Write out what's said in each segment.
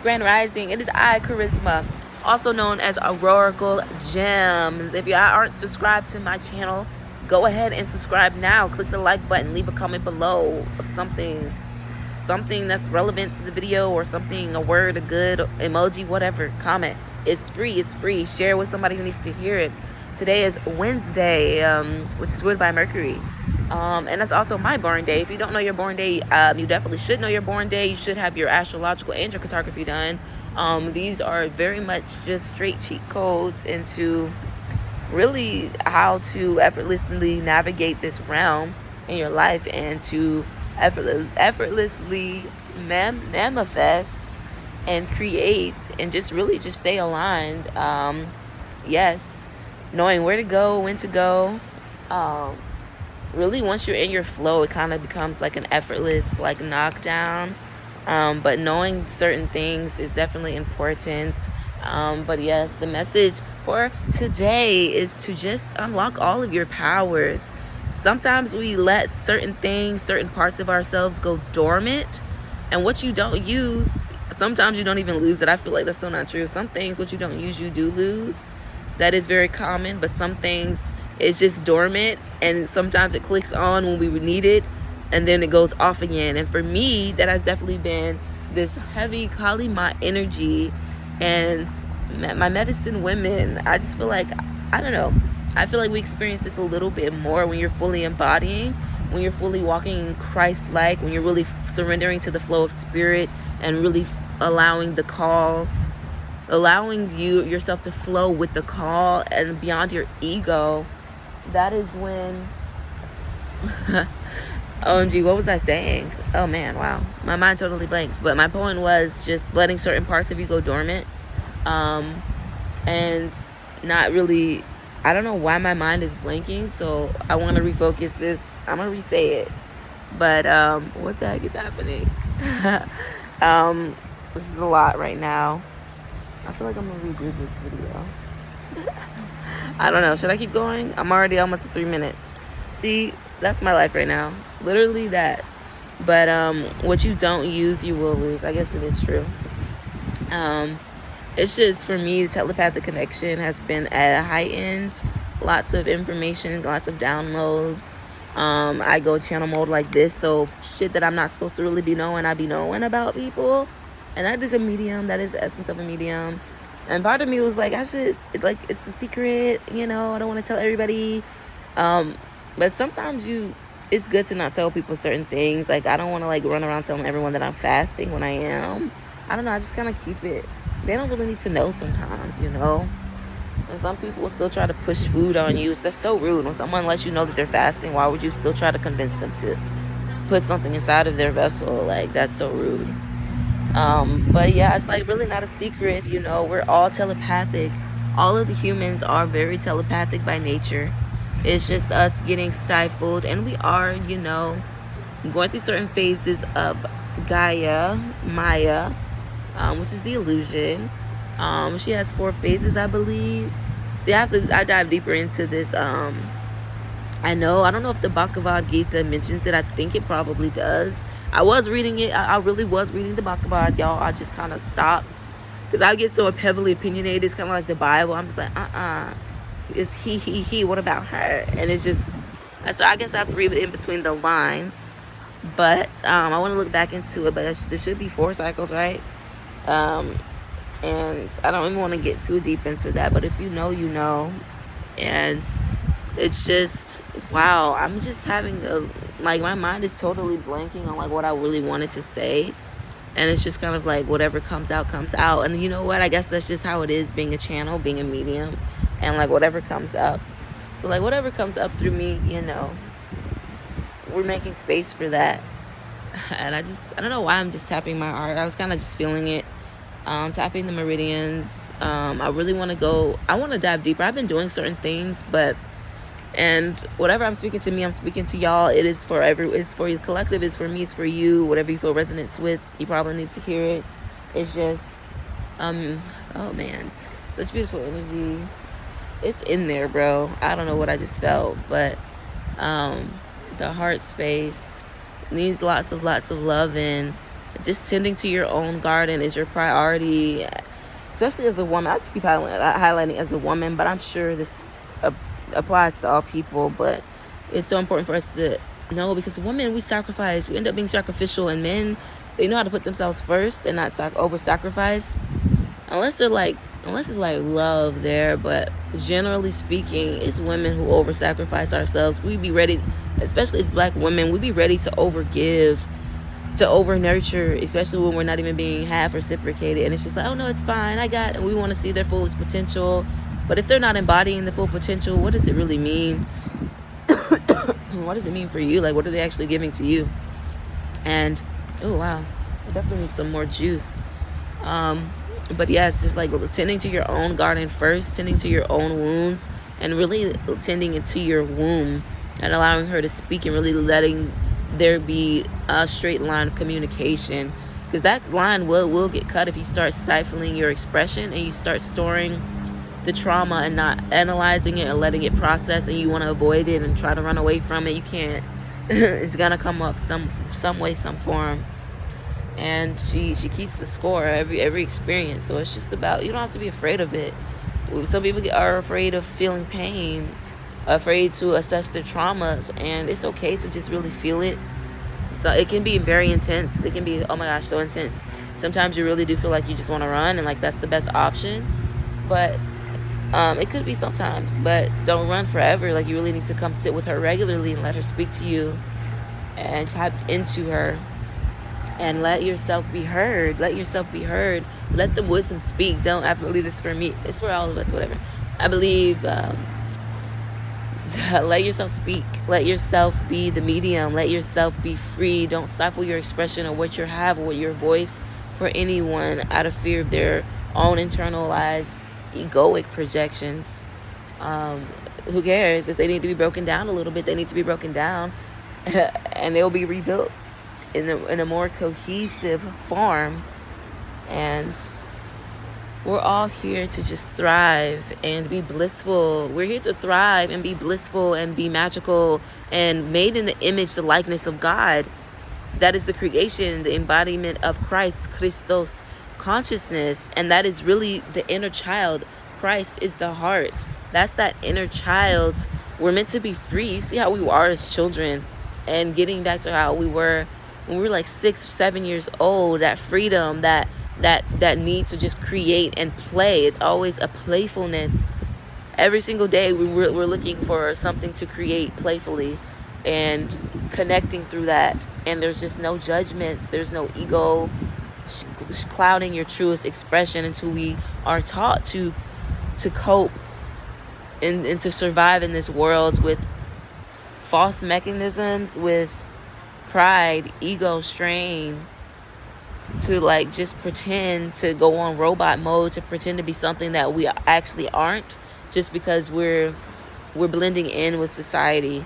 Grand Rising. It is I, Charisma, also known as Aurorical Gems. If you aren't subscribed to my channel, go ahead and subscribe now. Click the like button, leave a comment below of something that's relevant to the video, or something, a word, a good emoji, whatever. Comment. It's free. Share with somebody who needs to hear it. Today is Wednesday, which is ruled by Mercury. And that's also my born day. If you don't know your born day, you definitely should know your born day. You should have your astrological and your cartography done. These are very much just straight cheat codes into really how to effortlessly navigate this realm in your life, and to effortlessly manifest and create, and just really just stay aligned. Yes, knowing where to go, when to go. Really, once you're in your flow, it kind of becomes like an effortless, like, knockdown. But knowing certain things is definitely important. But yes, the message for today is to just unlock all of your powers. Sometimes we let certain things, certain parts of ourselves go dormant, and what you don't use, sometimes you don't even lose it. I feel like that's so not true. Some things, what you don't use, you do lose. That is very common. But some things, it's just dormant, and sometimes it clicks on when we need it, and then it goes off again. And for me, that has definitely been this heavy Kali Ma energy. And my medicine women, I just feel like, I don't know, I feel like we experience this a little bit more when you're fully embodying, when you're fully walking Christ-like, when you're really surrendering to the flow of spirit, and really allowing the call, allowing yourself to flow with the call and beyond your ego. That is when OMG, what was I saying? Oh man, wow, my mind totally blanks. But my point was just letting certain parts of you go dormant, and not really, I don't know why my mind is blanking, so I want to refocus this. I'm gonna re-say it, but what the heck is happening? This is a lot right now. I feel like I'm gonna redo this video. I don't know. Should I keep going? I'm already almost at 3 minutes. See, that's my life right now. Literally that. But what you don't use, you will lose. I guess it is true. It's just, for me, telepathic connection has been at a high end. Lots of information, lots of downloads. I go channel mode like this, so shit that I'm not supposed to really be knowing, I be knowing about people. And that is a medium. That is the essence of a medium. And part of me was like, I should, like, it's a secret, you know, I don't want to tell everybody. But sometimes it's good to not tell people certain things. Like, I don't want to, like, run around telling everyone that I'm fasting when I am. I don't know, I just kind of keep it. They don't really need to know sometimes, you know. And some people will still try to push food on you. That's so rude. When someone lets you know that they're fasting, why would you still try to convince them to put something inside of their vessel? Like, that's so rude. But yeah, it's like really not a secret, you know. We're all telepathic. All of the humans are very telepathic by nature. It's just us getting stifled, and we are, you know, going through certain phases of Gaia, Maya, which is the illusion. She has 4 phases, I believe. See, I dive deeper into this. I don't know if the Bhagavad Gita mentions it. I think it probably does. I was reading it. I really was reading the Bhagavad, y'all. I just kind of stopped because I get so heavily opinionated. It's kind of like the Bible. I'm just like, it's he. What about her? And it's just, so I guess I have to read it in between the lines. But I want to look back into it. But there should be 4 cycles, right? And I don't even want to get too deep into that. But if you know, you know. And it's just, wow. I'm just having like, my mind is totally blanking on, like, what I really wanted to say. And it's just kind of like whatever comes out, comes out. And you know what? I guess that's just how it is, being a channel, being a medium. And, like, whatever comes up. So, like, whatever comes up through me, you know, we're making space for that. And I don't know why I'm just tapping my heart. I was kind of just feeling it. Tapping the meridians. I really want to go. I want to dive deeper. I've been doing certain things, and whatever I'm speaking to me, I'm speaking to y'all. It is for it's for the collective, it's for me, it's for you. Whatever you feel resonance with, you probably need to hear it. It's just, oh man, such beautiful energy. It's in there, bro. I don't know what I just felt, but the heart space needs lots of love, and Just tending to your own garden is your priority, especially as a woman. I just keep highlighting as a woman, but I'm sure this applies to all people. But it's so important for us to know, because women, we sacrifice. We end up being sacrificial, and men, they know how to put themselves first and not over sacrifice, unless it's like love there. But generally speaking, it's women who over sacrifice ourselves. We be ready, especially as Black women, we be ready to overgive, to over nurture, especially when we're not even being half reciprocated. And it's just like, oh no, it's fine, and we want to see their fullest potential. But if they're not embodying the full potential, what does it really mean? What does it mean for you? Like, what are they actually giving to you? And oh wow, I definitely need some more juice. But yeah, it's just like tending to your own garden first, tending to your own wounds, and really tending into your womb and allowing her to speak, and really letting there be a straight line of communication, because that line will get cut if you start stifling your expression and you start storing the trauma and not analyzing it and letting it process, and you want to avoid it and try to run away from it. You can't. It's gonna come up some way, some form. And she keeps the score every experience. So it's just about, you don't have to be afraid of it. Some people are afraid of feeling pain, afraid to assess their traumas, and it's okay to just really feel it. So it can be very intense. It can be, oh my gosh, so intense. Sometimes you really do feel like you just want to run, and like that's the best option. But it could be sometimes, but don't run forever. Like, you really need to come sit with her regularly and let her speak to you and tap into her and let yourself be heard. Let yourself be heard. Let the wisdom speak. I believe this for me. It's for all of us, whatever. I believe let yourself speak. Let yourself be the medium. Let yourself be free. Don't stifle your expression or what you have or your voice for anyone out of fear of their own internalized egoic projections. Who cares? If they need to be broken down a little bit, they need to be broken down and they'll be rebuilt in a more cohesive form. And we're all here to just thrive and be blissful. We're here to thrive and be blissful and be magical and made in the image, the likeness of God. That is the creation, the embodiment of Christ, Christos consciousness. And that is really the inner child. Christ is the heart. That's that inner child. We're meant to be free. You see how we are as children, and getting back to how we were when we were like 6 or 7 years old, that freedom, that need to just create and play. It's always a playfulness. Every single day we're looking for something to create playfully and connecting through that. And there's just no judgments. There's no ego clouding your truest expression until we are taught to cope and to survive in this world with false mechanisms, with pride, ego, strain, to like just pretend to go on robot mode, to pretend to be something that we actually aren't, just because we're blending in with society.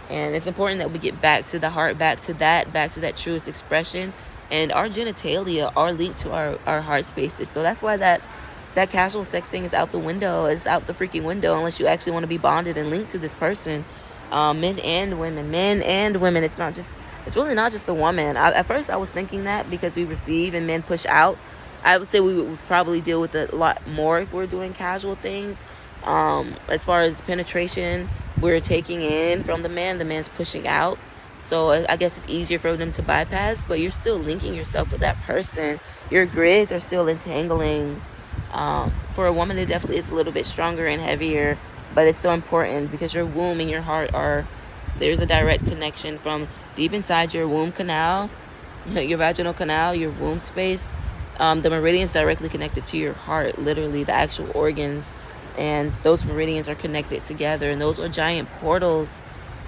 And it's important that we get back to the heart, back to that truest expression. And our genitalia are linked to our heart spaces. So that's why that casual sex thing is out the window. It's out the freaking window, unless you actually want to be bonded and linked to this person. Men and women. It's really not just the woman. At first I was thinking that because we receive and men push out. I would say we would probably deal with it a lot more if we're doing casual things. As far as penetration, we're taking in from the man's pushing out. So I guess it's easier for them to bypass, but you're still linking yourself with that person. Your grids are still entangling. For a woman, it definitely is a little bit stronger and heavier, but it's so important because your womb and your heart there's a direct connection from deep inside your womb canal, your vaginal canal, your womb space. The meridians directly connected to your heart, literally the actual organs, and those meridians are connected together, and those are giant portals.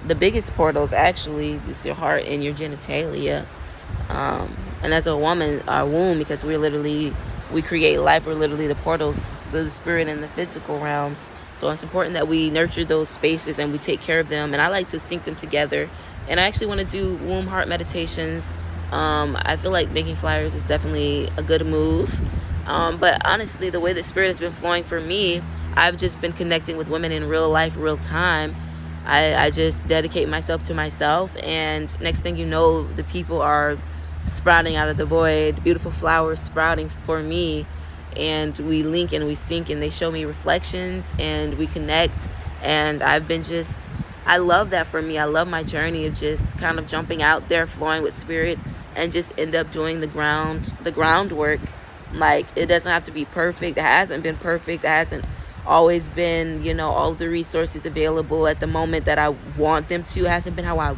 The biggest portals actually is your heart and your genitalia. And as a woman, our womb, because we create life, we're literally the portals, the spirit and the physical realms. So it's important that we nurture those spaces and we take care of them. And I like to sync them together. And I actually want to do womb heart meditations. I feel like making flyers is definitely a good move. But honestly, the way that spirit has been flowing for me, I've just been connecting with women in real life, real time. I just dedicate myself to myself, and next thing you know, the people are sprouting out of the void, beautiful flowers sprouting for me, and we link and we sync, and they show me reflections, and we connect. And I've been just, I love that for me. I love my journey of just kind of jumping out there, flowing with spirit, and just end up doing the groundwork. Like, it doesn't have to be perfect. It hasn't been perfect. It hasn't always been, you know, all the resources available at the moment that I want them to. It hasn't been how I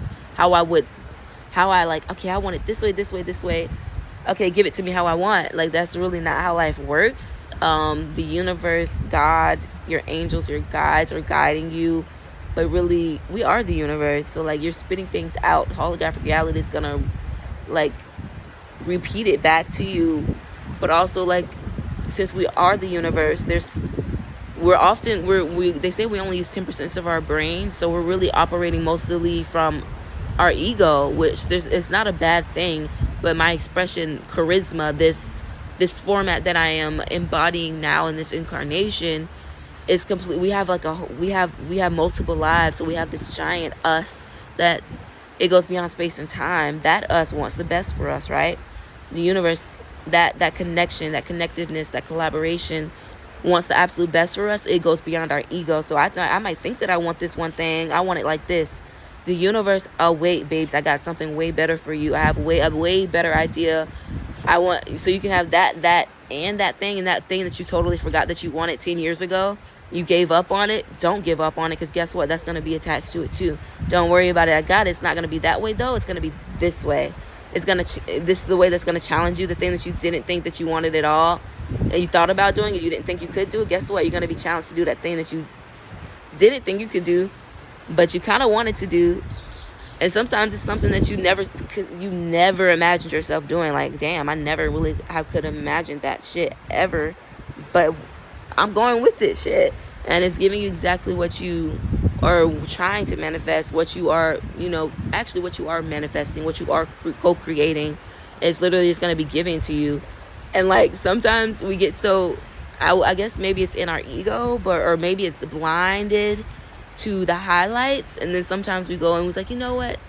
like, okay, I want it this way, this way, this way. Okay, give it to me how I want. Like, that's really not how life works. The universe, God, your angels, your guides are guiding you. But really, we are the universe. So, like, you're spitting things out. Holographic reality is going to, like, repeat it back to you. But also, like, since we are the universe, they say we only use 10% of our brain. So we're really operating mostly from our ego, which it's not a bad thing. But my expression, charisma, this format that I am embodying now in this incarnation, is complete. We have we have multiple lives. So we have this giant us it goes beyond space and time. That us wants the best for us, right? The universe, that connection, that connectiveness, that collaboration wants the absolute best for us. It goes beyond our ego. So I might think that I want this one thing. I want it like this. The universe, oh wait, babes, I got something way better for you. I have a way better idea. So you can have that and that thing that you totally forgot that you wanted 10 years ago. You gave up on it. Don't give up on it, because guess what? That's going to be attached to it too. Don't worry about it. I got it. It's not going to be that way though. It's going to be this way. This is the way that's going to challenge you. The thing that you didn't think that you wanted at all, and you thought about doing it, you didn't think you could do it. Guess what? You're going to be challenged to do that thing that you didn't think you could do, but you kind of wanted to do. And sometimes it's something that you never imagined yourself doing. Like, damn, I never really could have imagined that shit ever. But I'm going with it, shit. And it's giving you exactly what you are trying to manifest, what you are, actually what you are manifesting, what you are co-creating. It's literally just going to be given to you. And like, sometimes we get so, I guess maybe it's in our ego, or maybe it's blinded to the highlights. And then sometimes we go and we're like, you know what?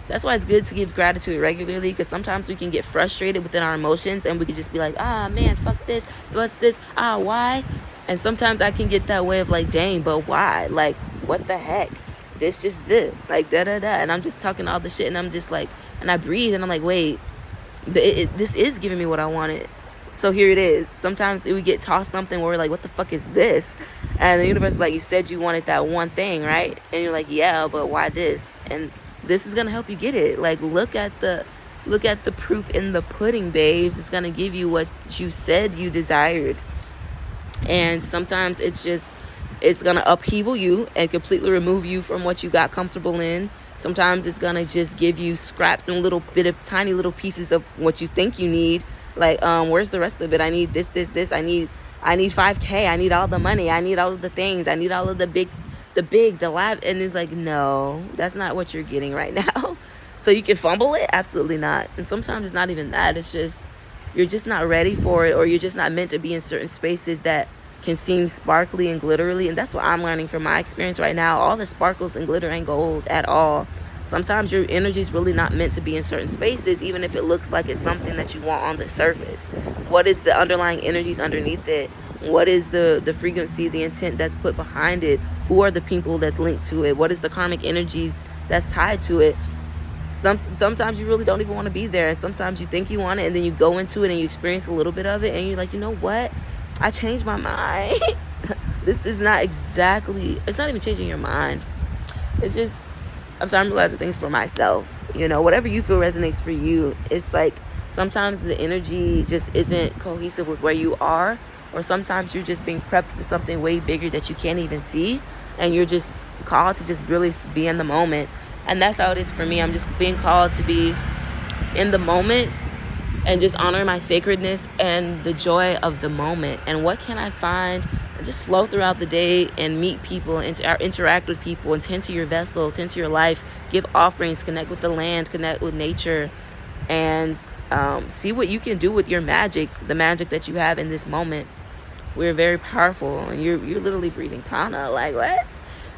That's why it's good to give gratitude regularly, because sometimes we can get frustrated within our emotions, and we could just be like, man, fuck this, what's this, why? And sometimes I can get that way of like, dang, but why? Like, what the heck? This just did, like, da-da-da. And I'm just talking all the shit, and I'm just like, and I breathe, and I'm like, wait, this is giving me what I wanted. So here it is. Sometimes we get tossed something where we're like, what the fuck is this? And the universe is like, you said you wanted that one thing, right? And you're like, yeah, but why this? And this is going to help you get it. Like, look at the proof in the pudding, babes. It's going to give you what you said you desired. And sometimes it's going to upheaval you and completely remove you from what you got comfortable in. Sometimes it's going to just give you scraps and tiny little pieces of what you think you need. Like, where's the rest of it? I need this. I need 5K. I need all the money. I need all of the things. I need all of the live. And it's like, no, that's not what you're getting right now. So you can fumble it? Absolutely not. And sometimes it's not even that. It's just, you're just not ready for it, or you're just not meant to be in certain spaces that can seem sparkly and glittery. And that's what I'm learning from my experience right now. All the sparkles and glitter ain't gold at all. Sometimes your energy is really not meant to be in certain spaces, even if it looks like it's something that you want on the surface. What is the underlying energies underneath it? What is the frequency, the intent that's put behind it? Who are the people that's linked to it? What is the karmic energies that's tied to it? Sometimes you really don't even want to be there. And sometimes you think you want it, and then you go into it and you experience a little bit of it, and you're like, you know what? I changed my mind. This is not exactly, it's not even changing your mind. It's just, I'm realizing things for myself. Whatever you feel resonates for you. It's like, sometimes the energy just isn't cohesive with where you are, or sometimes you're just being prepped for something way bigger that you can't even see, and you're just called to just really be in the moment. And that's how it is for me. I'm just being called to be in the moment and just honor my sacredness and the joy of the moment. And what can I find? Just flow throughout the day and meet people, interact with people, and tend to your vessel, tend to your life, give offerings, connect with the land, connect with nature, and see what you can do with your magic, the magic that you have in this moment. We're very powerful, and you're literally breathing prana. Like, what?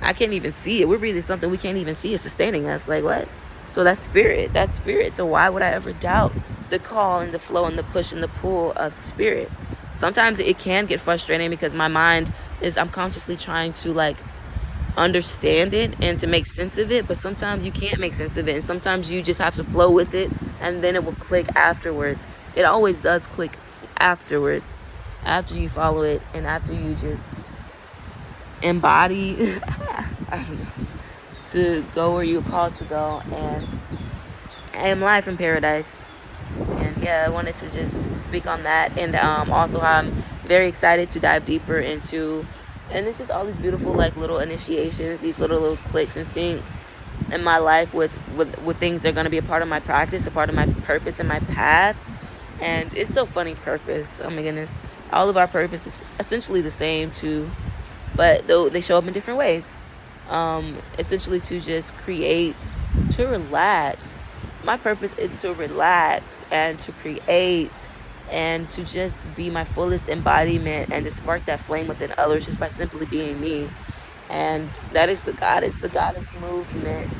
I can't even see it. We're breathing something we can't even see. It's sustaining us. Like, what? So that's spirit. That's spirit. So why would I ever doubt the call and the flow and the push and the pull of spirit? Sometimes it can get frustrating because my mind is, I'm consciously trying to like understand it and to make sense of it, but sometimes you can't make sense of it, and sometimes you just have to flow with it, and then it will click afterwards. It always does click afterwards, after you follow it and after you just embody I don't know, to go where you're called to go. And I am live from paradise. And yeah, I wanted to just speak on that, and also how I'm very excited to dive deeper into, and it's just all these beautiful like little initiations, these little clicks and syncs in my life with things that are going to be a part of my practice, a part of my purpose and my path. And it's so funny, purpose, oh my goodness, all of our purpose is essentially the same too, but though they show up in different ways. Essentially to just create, to relax. My purpose is to relax and to create and to just be my fullest embodiment and to spark that flame within others just by simply being me. And that is the goddess movement.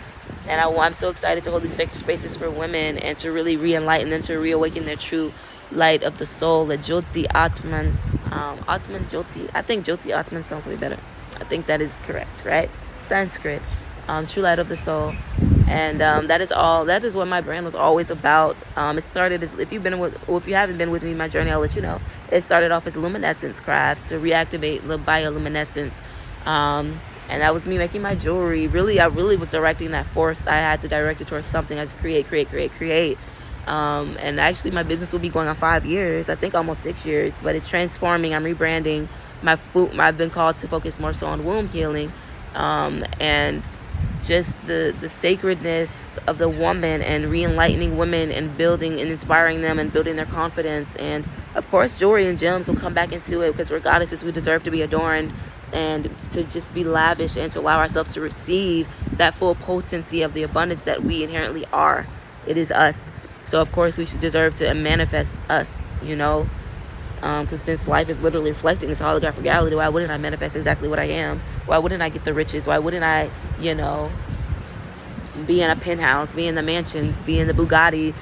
And I'm so excited to hold these sacred spaces for women and to really re-enlighten them, to reawaken their true light of the soul, the Jyoti Atman. Atman Jyoti. I think Jyoti Atman sounds way better. I think that is correct, right? Sanskrit. True light of the soul. And that is what my brand was always about. It started as, if you haven't been with me, my journey, I'll let you know. It started off as luminescence crafts to reactivate the bioluminescence. And that was me making my jewelry. I really was directing that force. I had to direct it towards something. I just create. And actually my business will be going on 5 years, I think almost 6 years, but it's transforming. I'm rebranding I've been called to focus more so on womb healing, and just the sacredness of the woman and re-enlightening women and building and inspiring them and building their confidence. And of course jewelry and gems will come back into it, because we're goddesses, we deserve to be adorned and to just be lavish and to allow ourselves to receive that full potency of the abundance that we inherently are. It is us. So of course we should deserve to manifest us, because since life is literally reflecting this holographic reality, why wouldn't I manifest exactly what I am? Why wouldn't I get the riches? Why wouldn't I, be in a penthouse, be in the mansions, be in the Bugatti?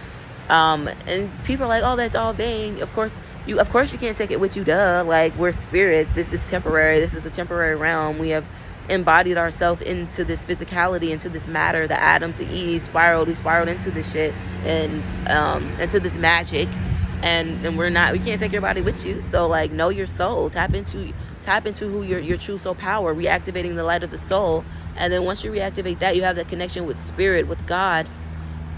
And people are like, oh, that's all vain. Of course you can't take it with you, duh. Like, we're spirits. This is temporary. This is a temporary realm. We have embodied ourselves into this physicality, into this matter, the atoms, the Eve spiraled. We spiraled into this shit and into this magic. And we can't take your body with you. So like, know your soul, tap into who your true soul power, reactivating the light of the soul. And then once you reactivate that, you have that connection with spirit, with God,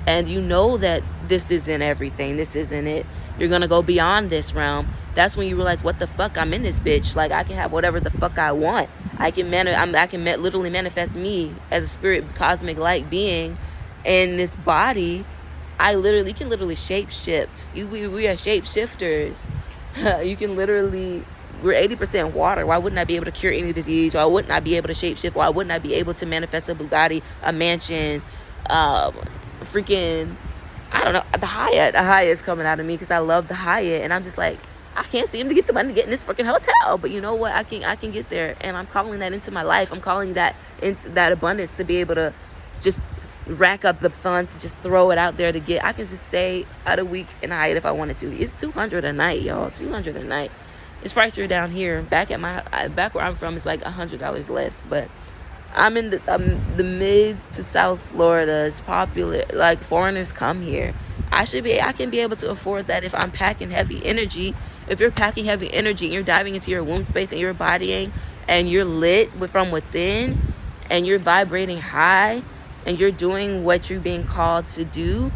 and you know that this isn't everything, this isn't it. You're gonna go beyond this realm. That's when you realize, what the fuck, I'm in this bitch. Like, I can have whatever the fuck I want. I can literally manifest me as a spirit, cosmic light being in this body. You can literally shape shift. We are shape shifters. You can literally, we're 80% water. Why wouldn't I be able to cure any disease? Why wouldn't I be able to shape shift? Why wouldn't I be able to manifest a Bugatti, a mansion, freaking, I don't know, the Hyatt. The Hyatt is coming out of me because I love the Hyatt, and I'm just like, I can't seem to get the money to get in this freaking hotel, but you know what? I can get there, and I'm calling that into my life. I'm calling that into that abundance, to be able to just rack up the funds, to just throw it out there to get. I can just stay out a week in Hyatt if I wanted to. It's $200 a night, y'all. $200 a night. It's pricier down here. Back where I'm from, it's like $100 less. But I'm in the mid to South Florida. It's popular. Like, foreigners come here. I can be able to afford that if I'm packing heavy energy. If you're packing heavy energy and you're diving into your womb space and you're embodying and you're lit from within and you're vibrating high and you're doing what you're being called to do,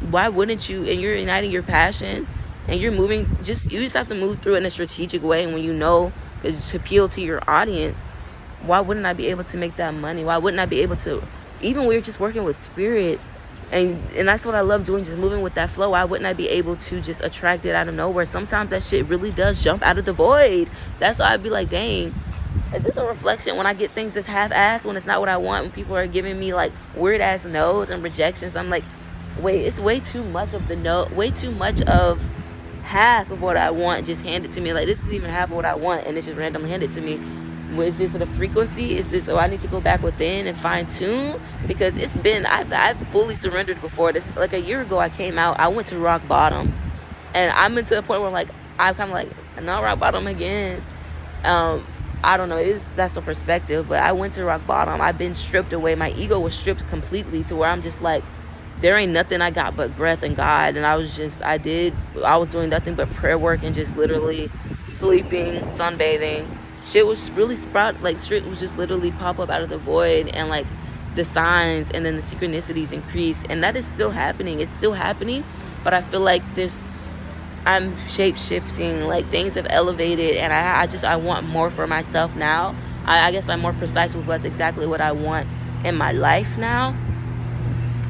why wouldn't you? And you're igniting your passion and you're moving, you just have to move through it in a strategic way. And when you know, because to appeal to your audience, why wouldn't I be able to make that money? Why wouldn't I be able to, even when you're just working with spirit, and that's what I love doing, just moving with that flow. Why wouldn't I be able to just attract it out of nowhere? Sometimes that shit really does jump out of the void. That's why I'd be like, dang, is this a reflection when I get things that's half-assed, when it's not what I want, when people are giving me like weird-ass no's and rejections? I'm like, wait, it's way too much of the no, way too much of half of what I want just handed to me. Like, this is even half of what I want, and it's just randomly handed to me. is this the frequency? Is this, oh, I need to go back within and fine tune? Because it's been, I've fully surrendered before. This, like a year ago I came out, I went to rock bottom, and I'm into a point where like I'm kind of like, not rock bottom again. I don't know, that's a perspective, but I went to rock bottom. I've been stripped away. My ego was stripped completely to where I'm just like, there ain't nothing I got but breath and God. And I was doing nothing but prayer work and just literally sleeping, sunbathing. Shit was really shit was just literally pop up out of the void, and like the signs and then the synchronicities increase. And that is still happening. It's still happening, but I feel like I'm shape-shifting, like things have elevated, and I want more for myself now. I guess I'm more precise with what's exactly what I want in my life now.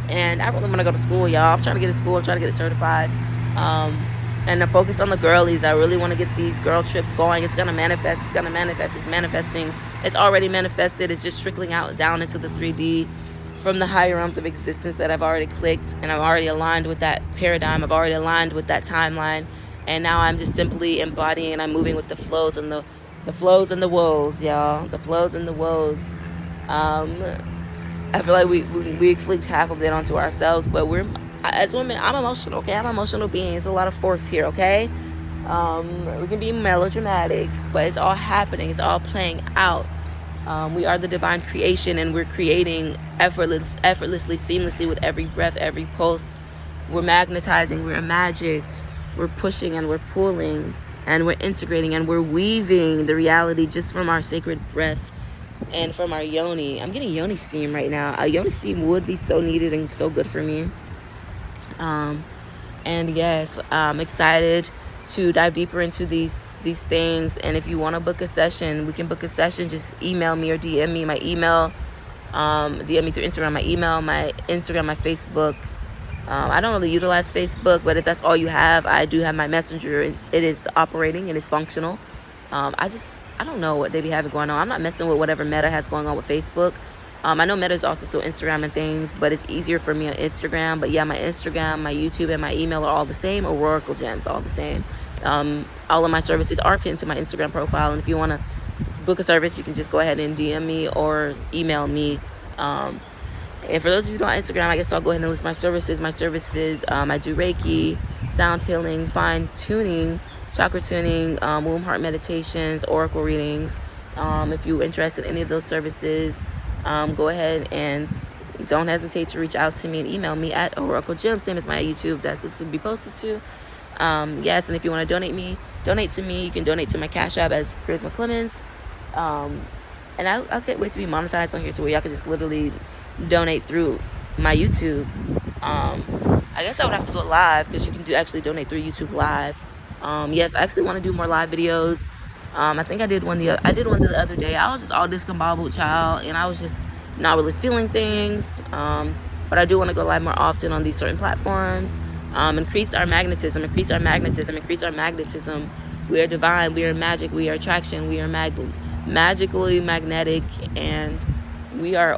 And I really want to go to school, y'all. I'm trying to get to school. I'm trying to get it certified. And to focus on the girlies. I really want to get these girl trips going. It's going to manifest. It's going to manifest. It's manifesting. It's already manifested. It's just trickling out down into the 3D from the higher realms of existence that I've already clicked. And I've already aligned with that paradigm. I've already aligned with that timeline. And now I'm just simply embodying, and I'm moving with the flows and the flows and the woes, y'all. The flows and the woes. I feel like we inflict half of it onto ourselves, but as women, I'm emotional, okay? I'm an emotional being. There's a lot of force here, okay? We can be melodramatic, but it's all happening. It's all playing out. We are the divine creation, and we're creating effortlessly, seamlessly with every breath, every pulse. We're magnetizing, we're magic, we're pushing and we're pulling, and we're integrating and we're weaving the reality just from our sacred breath and from our yoni. I'm getting yoni steam right now. A yoni steam would be so needed and so good for me. And yes, I'm excited to dive deeper into these things. And if you want to book a session, we can book a session. Just email me or DM me. My email, DM me through Instagram. My email, my Instagram, my Facebook. I don't really utilize Facebook, but if that's all you have, I do have my Messenger. It is operating and it's functional. I don't know what they be having going on. I'm not messing with whatever Meta has going on with Facebook. I know Meta is also still Instagram and things, but it's easier for me on Instagram. But yeah, my Instagram, my YouTube, and my email are all the same. Oracle Gems, all the same. All of my services are pinned to my Instagram profile. And if you want to book a service, you can just go ahead and DM me or email me. And for those of you who don't Instagram, I guess I'll go ahead and list my services. I do Reiki, sound healing, fine tuning, chakra tuning, womb heart meditations, oracle readings. If you're interested in any of those services, go ahead and don't hesitate to reach out to me and email me at Oracle Gems, same as my YouTube that this will be posted to. Yes, and if you want to donate to me, you can donate to my Cash App as Charisma Clemens. And I can't wait to be monetized on here to where y'all can just literally donate through my YouTube. I guess I would have to go live because you can actually donate through YouTube Live. Yes, I actually want to do more live videos. I think I did one the other day. I was just all discombobbled, child, and I was just not really feeling things. But I do want to go live more often on these certain platforms. Increase our magnetism. We are divine. We are magic. We are attraction. We are magically magnetic, and we are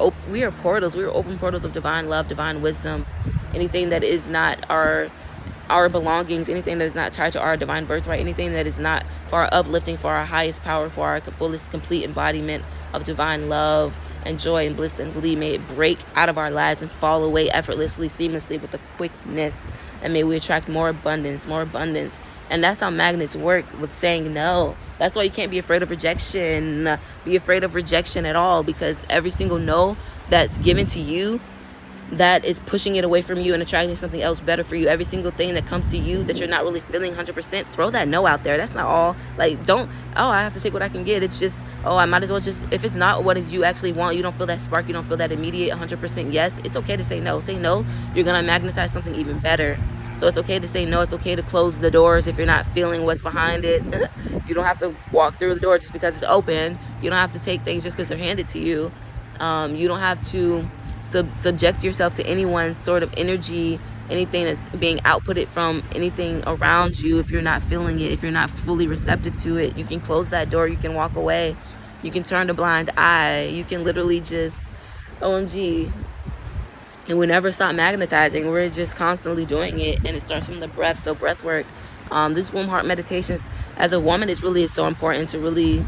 portals. We are open portals of divine love, divine wisdom. Anything that is not our belongings, anything that is not tied to our divine birthright, anything that is not for our uplifting, for our highest power, for our fullest complete embodiment of divine love and joy and bliss and glee, may it break out of our lives and fall away effortlessly, seamlessly, with a quickness. And may we attract more abundance. And that's how magnets work, with saying no. That's why you can't be afraid of rejection. Be afraid of rejection at all, because every single no that's given to you, that is pushing it away from you and attracting something else better for you. Every single thing that comes to you that you're not really feeling 100%, throw that no out there. That's not all. Like, I have to take what I can get. It's just, I might as well just, if it's not what you actually want, you don't feel that spark, you don't feel that immediate 100% yes, it's okay to say no. Say no. You're going to magnetize something even better. So it's okay to say no. It's okay to close the doors if you're not feeling what's behind it. You don't have to walk through the door just because it's open. You don't have to take things just because they're handed to you. You don't have to subject yourself to anyone's sort of energy, anything that's being outputted from anything around you. If you're not feeling it, if you're not fully receptive to it, you can close that door. You can walk away. You can turn a blind eye. You can literally just, OMG. And we never stop magnetizing. We're just constantly doing it, and it starts from the breath. So breath work, this womb heart meditations as a woman is so important to really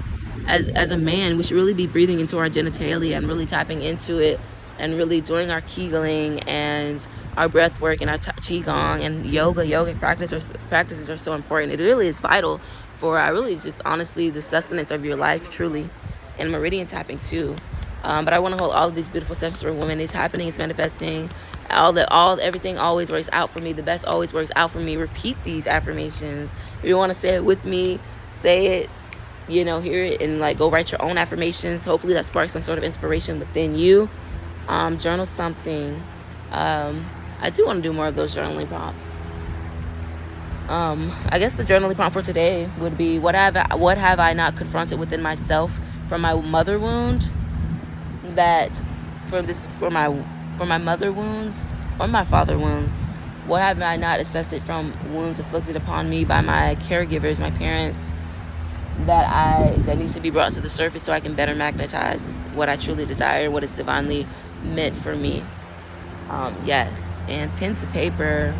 as a man, we should really be breathing into our genitalia and really tapping into it, and really doing our Kegling and our breath work and our Qigong and yoga practices are so important. It really is vital for really just honestly the sustenance of your life, truly. And meridian tapping too. But I want to hold all of these beautiful sessions for women. It's happening, it's manifesting. Everything always works out for me. The best always works out for me. Repeat these affirmations. If you want to say it with me, say it, hear it, and like go write your own affirmations. Hopefully that sparks some sort of inspiration within you. Journal something. I do want to do more of those journaling prompts. I guess the journaling prompt for today would be, what have I not confronted within myself from my mother wound, for my mother wounds or my father wounds? What have I not assessed from wounds inflicted upon me by my caregivers, my parents, that needs to be brought to the surface so I can better magnetize what I truly desire, what is divinely meant for me? Yes. And pen to paper.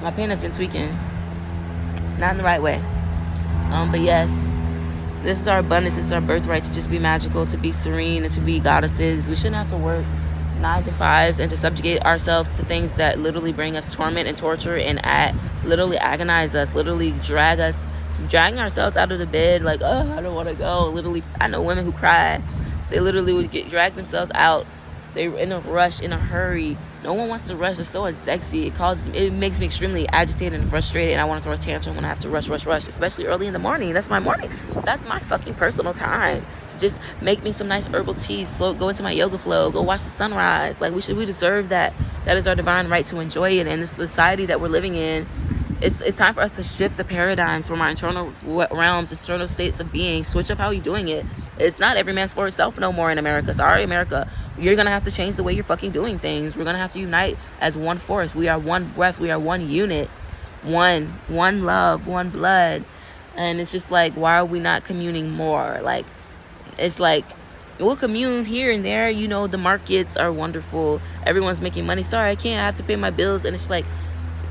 My pen has been tweaking, not in the right way. But yes, this is our abundance. This is our birthright to just be magical, to be serene, and to be goddesses. We shouldn't have to work 9 to 5s and to subjugate ourselves to things that literally bring us torment and torture and literally agonize us, literally dragging ourselves out of the bed like, oh, I don't want to go. Literally, I know women who cry. They literally would drag themselves out. They're in a rush, in a hurry. No one wants to rush. It's so unsexy. It makes me extremely agitated and frustrated, and I want to throw a tantrum when I have to rush, especially early in the morning. That's my morning. That's my fucking personal time to just make me some nice herbal tea, go into my yoga flow, go watch the sunrise. Like, we deserve that. That is our divine right to enjoy it. And the society that we're living in, it's time for us to shift the paradigms from our internal realms, internal states of being. Switch up how you're doing it. It's not every man's for himself no more in America. Sorry, America. You're going to have to change the way you're fucking doing things. We're going to have to unite as one force. We are one breath. We are one unit. One love, one blood. And it's just like, why are we not communing more? Like, it's like, we'll commune here and there. The markets are wonderful. Everyone's making money. Sorry, I have to pay my bills. And it's like,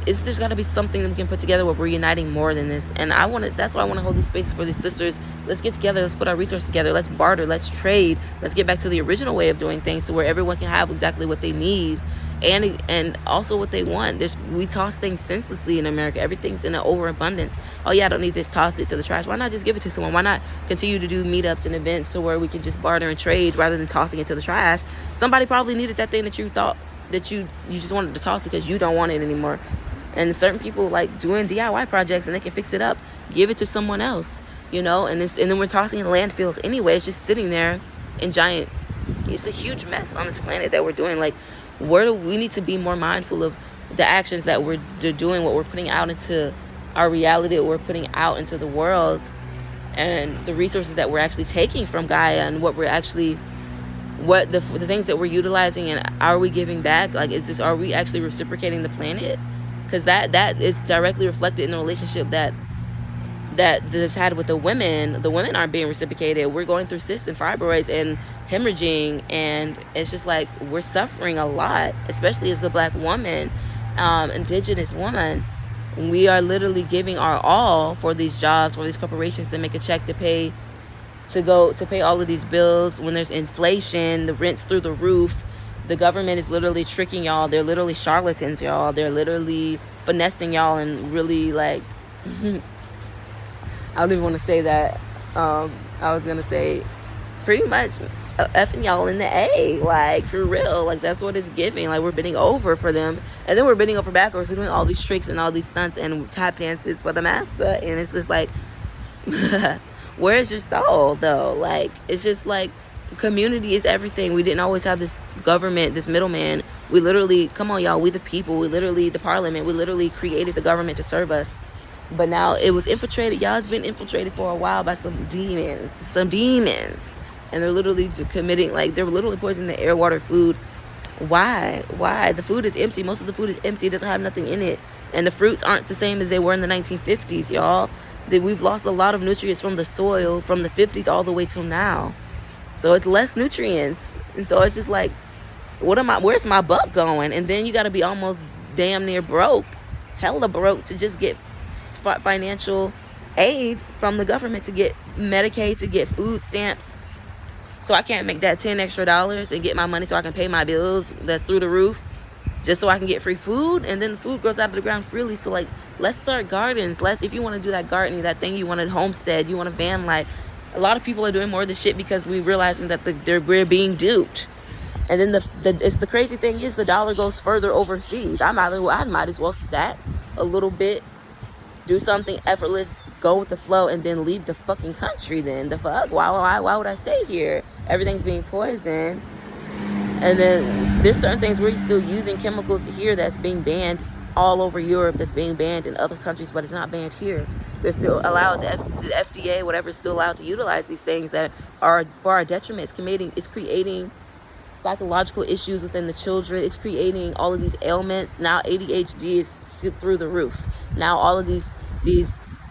there's got to be something that we can put together where we're uniting more than this. And that's why I want to hold these spaces for these sisters. Let's get together. Let's put our resources together. Let's barter. Let's trade. Let's get back to the original way of doing things, to where everyone can have exactly what they need and also what they want. We toss things senselessly in America. Everything's in an overabundance. Oh yeah, I don't need this. Toss it to the trash. Why not just give it to someone? Why not continue to do meetups and events to where we can just barter and trade rather than tossing it to the trash? Somebody probably needed that thing that you thought that you just wanted to toss because you don't want it anymore. And certain people like doing DIY projects and they can fix it up, give it to someone else, and then we're tossing in landfills anyway. It's just sitting there in giant. It's a huge mess on this planet that we're doing. Like, where do we need to be more mindful of the actions that we're doing, what we're putting out into our reality, what we're putting out into the world, and the resources that we're actually taking from Gaia, and what the things that we're utilizing, and are we giving back? Like, are we actually reciprocating the planet? Because that is directly reflected in the relationship that this had with the women. The women aren't being reciprocated. We're going through cysts and fibroids and hemorrhaging, and it's just like we're suffering a lot, especially as the Black woman, indigenous woman. We are literally giving our all for these jobs, for these corporations to make a check to pay all of these bills. When there's inflation, the rent's through the roof. The government is literally tricking y'all. They're literally charlatans, y'all. They're literally finessing y'all, and really, like, I don't even want to say that. I was going to say pretty much effing y'all in the A. Like, for real. Like, that's what it's giving. Like, we're bending over for them. And then we're bending over backwards. We're doing all these tricks and all these stunts and tap dances for the massa. And it's just like, where's your soul, though? Like, it's just like, community is everything. We didn't always have this government, this middleman. We literally, come on y'all, we the people, the parliament, we literally created the government to serve us. But now it was infiltrated. Y'all, it's been infiltrated for a while by some demons. And they're literally committing, like, they're literally poisoning the air, water, food. Why? The food is empty. Most of the food is empty. It doesn't have nothing in it. And the fruits aren't the same as they were in the 1950s, y'all. We've lost a lot of nutrients from the soil from the 50s all the way till now. So it's less nutrients. And so it's just like, where's my buck going? And then you got to be almost damn near broke, hella broke, to just get financial aid from the government to get Medicaid, to get food stamps. So I can't make that $10 extra and get my money so I can pay my bills that's through the roof, just so I can get free food. And then the food grows out of the ground freely. So like, let's start gardens. If you want to do that gardening, that thing you want to homestead, you want a van life. A lot of people are doing more of this shit because we're realizing that we're being duped. And then the crazy thing is the dollar goes further overseas. I might as well stat a little bit, do something effortless, go with the flow, and then leave the fucking country. Then the fuck, why would I stay here? Everything's being poisoned. And then there's certain things where you're still using chemicals here that's being banned all over Europe, that's being banned in other countries, but it's not banned here. They're still allowed, the FDA, whatever, is still allowed to utilize these things that are for our detriment. It's creating psychological issues within the children. It's creating all of these ailments. Now ADHD is through the roof. Now all of these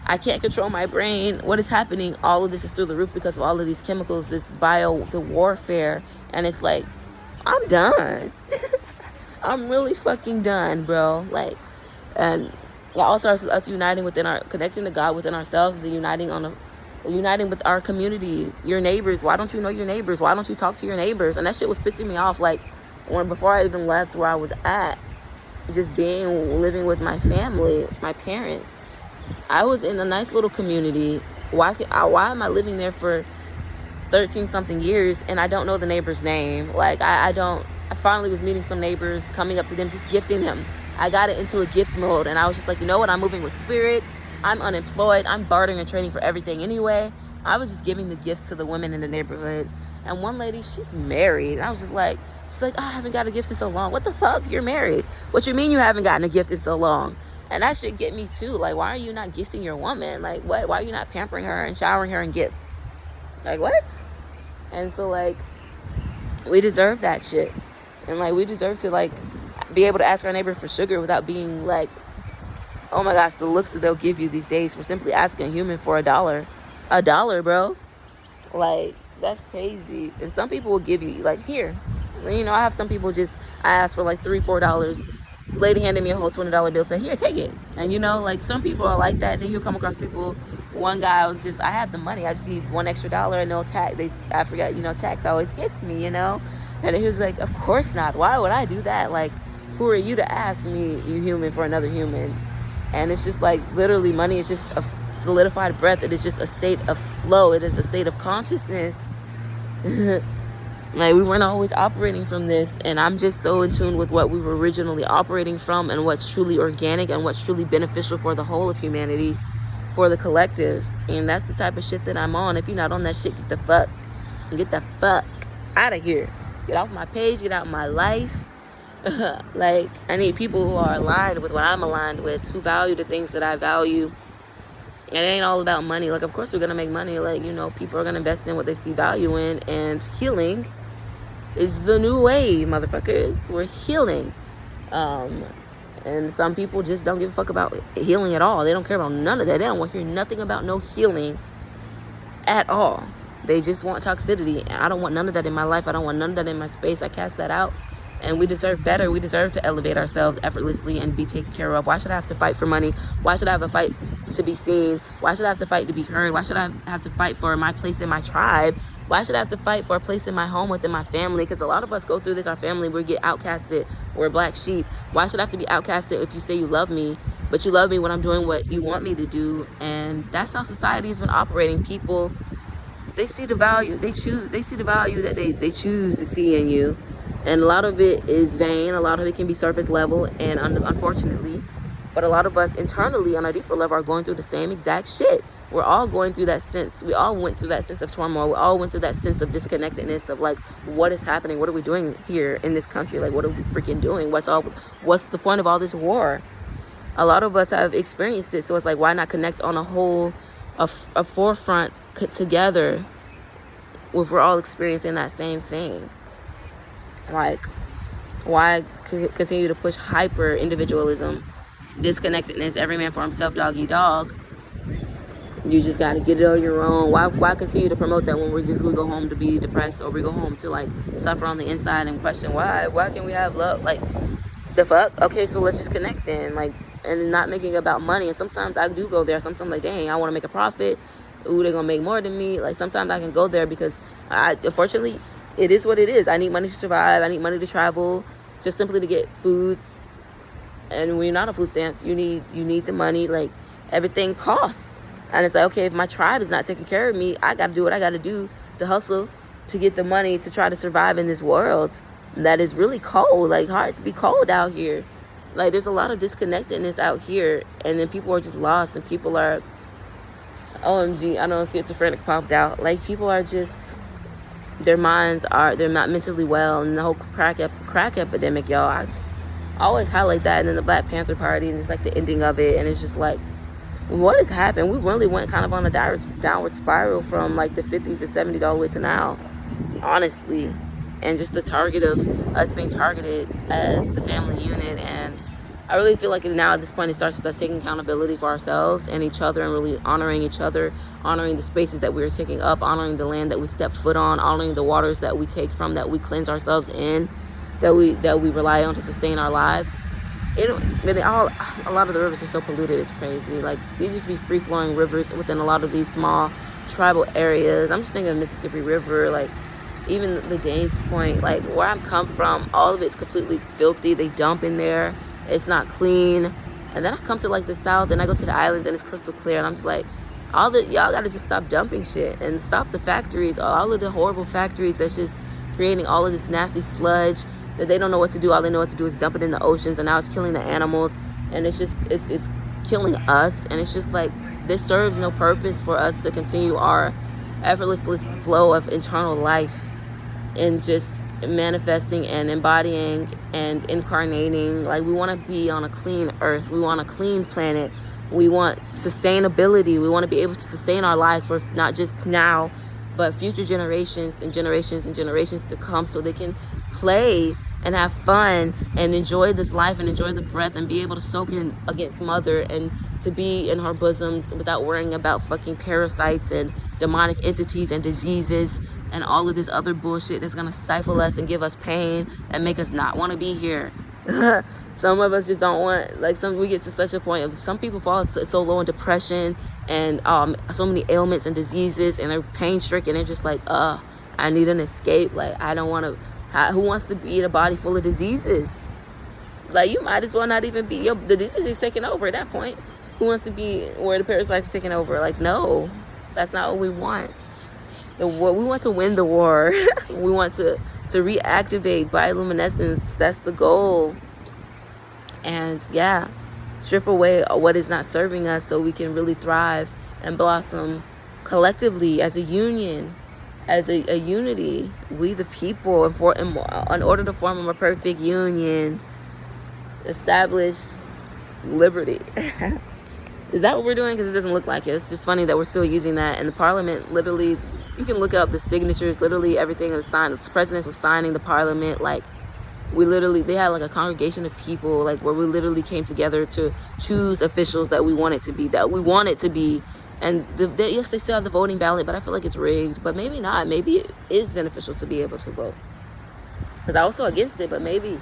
I can't control my brain. What is happening? All of this is through the roof because of all of these chemicals, the warfare. And it's like, I'm done. I'm really fucking done, bro. Like, and it all starts with us uniting connecting to God within ourselves, and then uniting with our community, your neighbors. Why don't you know your neighbors? Why don't you talk to your neighbors? And that shit was pissing me off. Like, before I even left where I was at, just living with my family, my parents, I was in a nice little community. Why am I living there for 13 something years and I don't know the neighbor's name? Like, I finally was meeting some neighbors, coming up to them, just gifting them. I got it into a gift mode, and I was just like, you know what? I'm moving with spirit. I'm unemployed. I'm bartering and trading for everything anyway. I was just giving the gifts to the women in the neighborhood. And one lady, she's married. And I was just like, she's like, oh, I haven't got a gift in so long. What the fuck? You're married. What you mean you haven't gotten a gift in so long? And that should get me too. Like, why are you not gifting your woman? Like, what? Why are you not pampering her and showering her in gifts? Like, what? And so, like, we deserve that shit. And, like, we deserve to, like, be able to ask our neighbor for sugar without being, like, oh, my gosh, the looks that they'll give you these days for simply asking a human for $1. $1, bro. Like, that's crazy. And some people will give you, like, here. You know, I have some people I ask for, like, $3, $4. Lady handed me a whole $20 bill, said, here, take it. And, you know, like, some people are like that. And then you'll come across people. One guy I had the money. I just need $1 extra and no tax. I forgot, you know, tax always gets me, you know. And he was like, of course not. Why would I do that? Like, who are you to ask me, you human, for another human? And it's just like, literally, money is just a solidified breath. It is just a state of flow. It is a state of consciousness. Like, we weren't always operating from this. And I'm just so in tune with what we were originally operating from, and what's truly organic and what's truly beneficial for the whole of humanity, for the collective. And that's the type of shit that I'm on. If you're not on that shit, get the fuck out of here. Get off my page, get out of my life. Like, I need people who are aligned with what I'm aligned with, who value the things that I value. It ain't all about money. Like, of course we're gonna make money. Like, you know, people are gonna invest in what they see value in, and healing is the new way, motherfuckers. We're healing. And some people just don't give a fuck about healing at all. They don't care about none of that. They don't want to hear nothing about no healing at all. They just want toxicity. And I don't want none of that in my life. I don't want none of that in my space. I cast that out. And we deserve better. We deserve to elevate ourselves effortlessly and be taken care of. Why should I have to fight for money? Why should I have to fight to be seen? Why should I have to fight to be heard? Why should I have to fight for my place in my tribe? Why should I have to fight for a place in my home within my family? Because a lot of us go through this. Our family, we get outcasted. We're black sheep. Why should I have to be outcasted if you say you love me, but you love me when I'm doing what you want me to do? And that's how society has been operating. People, they see the value. They see the value that they choose to see in you. And a lot of it is vain. A lot of it can be surface level, and unfortunately, but a lot of us internally on a deeper level are going through the same exact shit. We're all going through that sense. We all went through that sense of turmoil. We all went through that sense of disconnectedness of, like, what is happening? What are we doing here in this country? Like, what are we freaking doing? What's the point of all this war? A lot of us have experienced it. So it's like, why not connect on a forefront together if we're all experiencing that same thing? Like, why continue to push hyper individualism, disconnectedness, every man for himself, dog eat dog? You just got to get it on your own. Why continue to promote that when we go home to be depressed, or we go home to, like, suffer on the inside and question why can we have love? Like, the fuck? Okay, so let's just connect then. Like, and not making it about money. And sometimes I do go there. Sometimes I'm like, dang, I want to make a profit. Ooh, they're gonna make more than me. Like, sometimes I can go there because unfortunately, it is what it is. I need money to survive. I need money to travel, just simply to get foods. And when you're not on food stamps, you need the money. Like, everything costs. And it's like, okay, if my tribe is not taking care of me, I got to do what I got to do to hustle, to get the money to try to survive in this world that is really cold. Like, hard to be cold out here. Like, there's a lot of disconnectedness out here, and then people are just lost, and people are, OMG, I know schizophrenic popped out. Like, people are just, they're not mentally well, and the whole crack epidemic, y'all. I always highlight that, and then the Black Panther Party, and it's like the ending of it, and it's just like, what has happened? We really went kind of on a downward spiral from like the 50s to 70s all the way to now, honestly. And just the target of us being targeted as the family unit. And I really feel like now at this point it starts with us taking accountability for ourselves and each other, and really honoring each other, honoring the spaces that we're taking up, honoring the land that we step foot on, honoring the waters that we take from, that we cleanse ourselves in, that we rely on to sustain our lives. A lot of the rivers are so polluted, it's crazy. Like, these just be free-flowing rivers within a lot of these small tribal areas. I'm just thinking of Mississippi River, like, even the Danes Point, like, where I'm come from, all of it's completely filthy. They dump in there. It's not clean. And then I come to, like, the South, and I go to the islands, and it's crystal clear. And I'm just like, y'all got to just stop dumping shit and stop the factories, all of the horrible factories that's just creating all of this nasty sludge that they don't know what to do. All they know what to do is dump it in the oceans, and now it's killing the animals, and it's killing us. And it's just like, this serves no purpose for us to continue our effortless flow of internal life and just manifesting and embodying and incarnating. Like, we want to be on a clean earth. We want a clean planet. We want sustainability. We want to be able to sustain our lives for not just now, but future generations and generations and generations to come, so they can play and have fun and enjoy this life and enjoy the breath and be able to soak in against mother and to be in her bosoms without worrying about fucking parasites and demonic entities and diseases and all of this other bullshit that's gonna stifle us and give us pain and make us not want to be here. Some of us just don't want, like, we get to such a point of, some people fall so low in depression and so many ailments and diseases, and they're pain stricken. They're just like, I need an escape. Like, I don't want to. Who wants to be in a body full of diseases? Like, you might as well not even be. The disease is taking over at that point. Who wants to be where the parasites are taking over? Like, no, that's not what we want. We want to win the war. We want to reactivate bioluminescence. That's the goal. And yeah, strip away what is not serving us, so we can really thrive and blossom collectively as a union, as a unity. We the people, in order to form a perfect union, establish liberty. Is that what we're doing? Because it doesn't look like it. It's just funny that we're still using that. And the parliament, literally, you can look up the signatures, literally everything is signed. The presidents were signing the parliament. Like, they had like a congregation of people, like, where we literally came together to choose officials that we want it to be, And yes, they still have the voting ballot, but I feel like it's rigged. But maybe not. Maybe it is beneficial to be able to vote. Because I was so against it, but maybe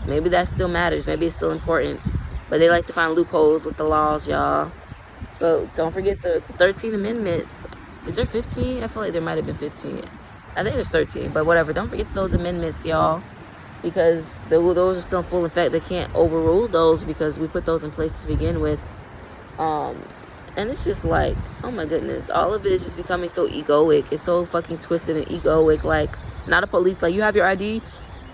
that still matters. Maybe it's still important. But they like to find loopholes with the laws, y'all. But don't forget the 13 amendments. Is there 15? I feel like there might have been 15. I think there's 13, but whatever. Don't forget those amendments, y'all. Because those are still in full effect. They can't overrule those because we put those in place to begin with. And it's just like, oh my goodness, all of it is just becoming so egoic. It's so fucking twisted and egoic. Like, not a police, like, you have your ID,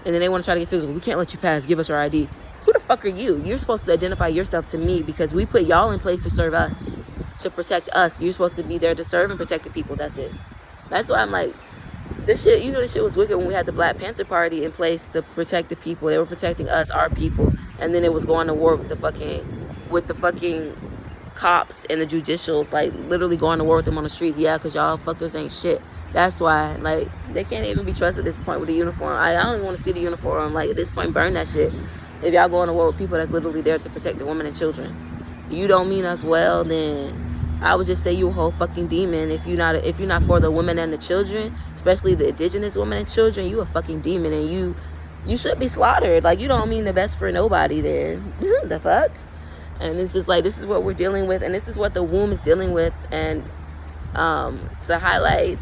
and then they want to try to get physical. We can't let you pass. Give us our ID. Who the fuck are you? You're supposed to identify yourself to me because we put y'all in place to serve us, to protect us. You're supposed to be there to serve and protect the people. That's it. That's why I'm like, this shit, this shit was wicked when we had the Black Panther Party in place to protect the people. They were protecting us, our people. And then it was going to war with the fucking cops and the judicials, like, literally going to war with them on the streets. Yeah, because y'all fuckers ain't shit. That's why, like, they can't even be trusted at this point with the uniform. I don't even want to see the uniform. Like, at this point, burn that shit. If y'all going to war with people that's literally there to protect the women and children, you don't mean us well, then I would just say you a whole fucking demon. If you're not for the women and the children, especially the indigenous women and children, you a fucking demon, and you should be slaughtered. Like, you don't mean the best for nobody then. The fuck? And it's just like, this is what we're dealing with, and this is what the womb is dealing with. And to highlight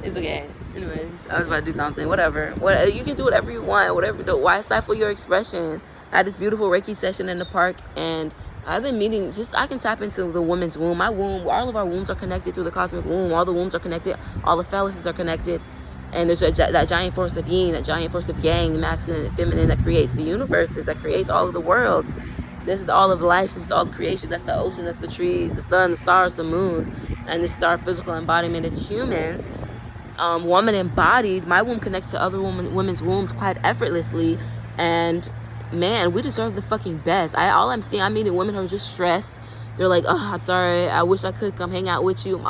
it's okay. Anyways, I was about to do something. Whatever. You can do whatever you want. Whatever. Why stifle your expression? I had this beautiful Reiki session in the park, and I've been meeting. I can tap into the woman's womb. My womb. All of our wombs are connected through the cosmic womb. All the wombs are connected. All the phalluses are connected. And there's that giant force of yin, that giant force of yang, masculine and feminine, that creates the universes, that creates all of the worlds. This is all of life. This is all the creation. That's the ocean. That's the trees, the sun, the stars, the moon. And this is our physical embodiment as humans. Woman embodied. My womb connects to other women's wombs quite effortlessly. And man, we deserve the fucking best. I'm meeting women who are just stressed. They're like, oh, I'm sorry. I wish I could come hang out with you.